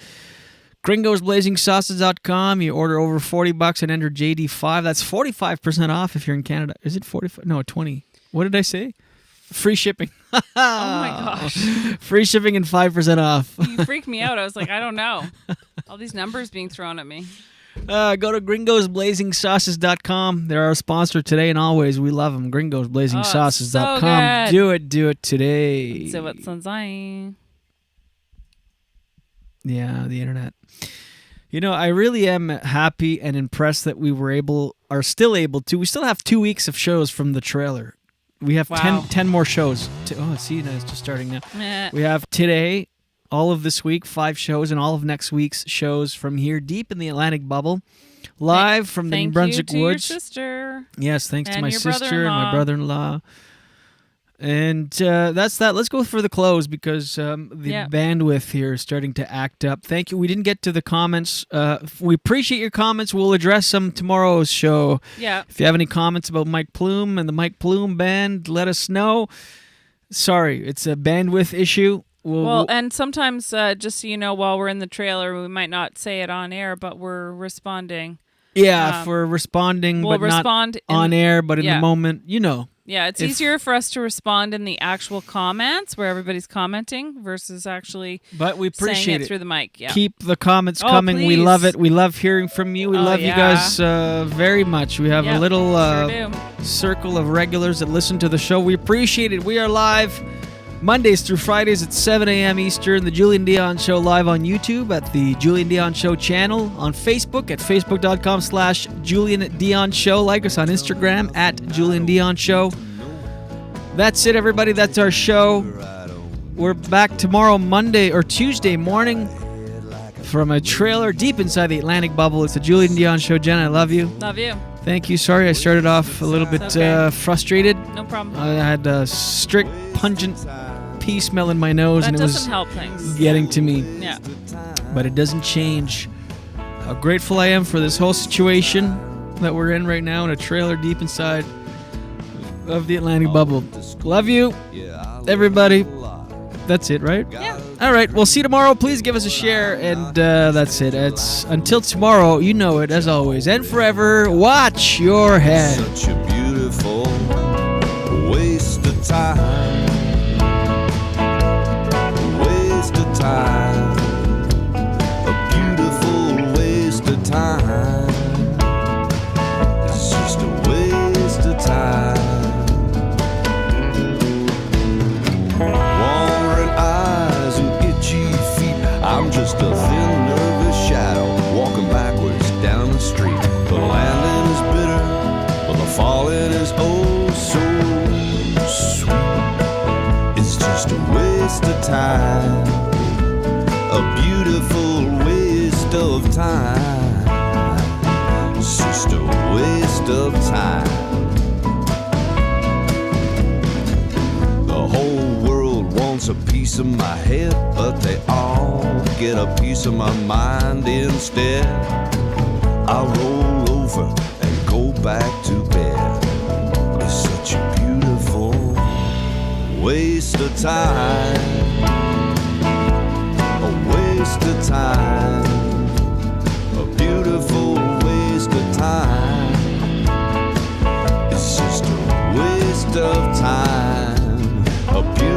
gringosblazingsauces.com, you order over $40 and enter JD5. That's 45% off if you're in Canada. Is it 45? No, 20. What did I say? Free shipping. Oh my gosh. Free shipping and 5% off. You freaked me out. I was like, I don't know. All these numbers being thrown at me. Go to gringosblazingsauces.com. They're our sponsor today and always. We love them. gringosblazingsauces.com. So Do it today. So what's on Yeah, the internet. You know, I really am happy and impressed that we are still able to. We still have 2 weeks of shows from the trailer. We have 10 more shows. See, it's just starting now. We have today, all of this week, 5 shows, and all of next week's shows from here deep in the Atlantic bubble, live from the New Brunswick Woods. Your sister. Yes, thanks to And my your sister and my brother-in-law. And that's that. Let's go for the close because the bandwidth here is starting to act up. Thank you. We didn't get to the comments. We appreciate your comments. We'll address them tomorrow's show. Yeah. If you have any comments about Mike Plume and the Mike Plume band, let us know. Sorry, it's a bandwidth issue. Well, and sometimes, just so you know, while we're in the trailer, we might not say it on air, but we're responding. Yeah, if we're responding, we'll but respond not on air, but in the moment, you know. Yeah, it's easier for us to respond in the actual comments where everybody's commenting versus actually but we appreciate saying it through the mic. Yeah. Keep the comments coming. Please. We love it. We love hearing from you. We love you guys very much. We have a little circle of regulars that listen to the show. We appreciate it. We are live Mondays through Fridays at 7 a.m. Eastern. The Julien Dionne Show live on YouTube at the Julien Dionne Show channel. On Facebook at facebook.com/Julien Dionne Show. Like us on Instagram at Julien Dionne Show. That's it, everybody. That's our show. We're back tomorrow, Monday or Tuesday morning from a trailer deep inside the Atlantic bubble. It's the Julien Dionne Show. Jen, I love you. Love you. Thank you. Sorry I started off a little bit frustrated. No problem. I had a strict, pungent pea smell in my nose, and it was help things. getting to me. Yeah. But it doesn't change how grateful I am for this whole situation that we're in right now in a trailer deep inside of the Atlantic bubble. Love you, everybody. That's it, right? Yeah. All right. We'll see you tomorrow. Please give us a share, and that's it. It's until tomorrow. You know it, as always, and forever. Watch your head. Such a beautiful waste of time. Waste of time. A beautiful waste of time. It's just a waste of time. Wandering eyes and itchy feet. I'm just a thin, nervous shadow walking backwards down the street. The landing is bitter, but the falling is oh so sweet. It's just a waste of time, a beautiful waste of time. It's just a waste of time. The whole world wants a piece of my head, but they all get a piece of my mind instead. I roll over and go back to bed. It's such a beautiful waste of time. A waste of time. A beautiful waste of time. It's just a waste of time. A beautiful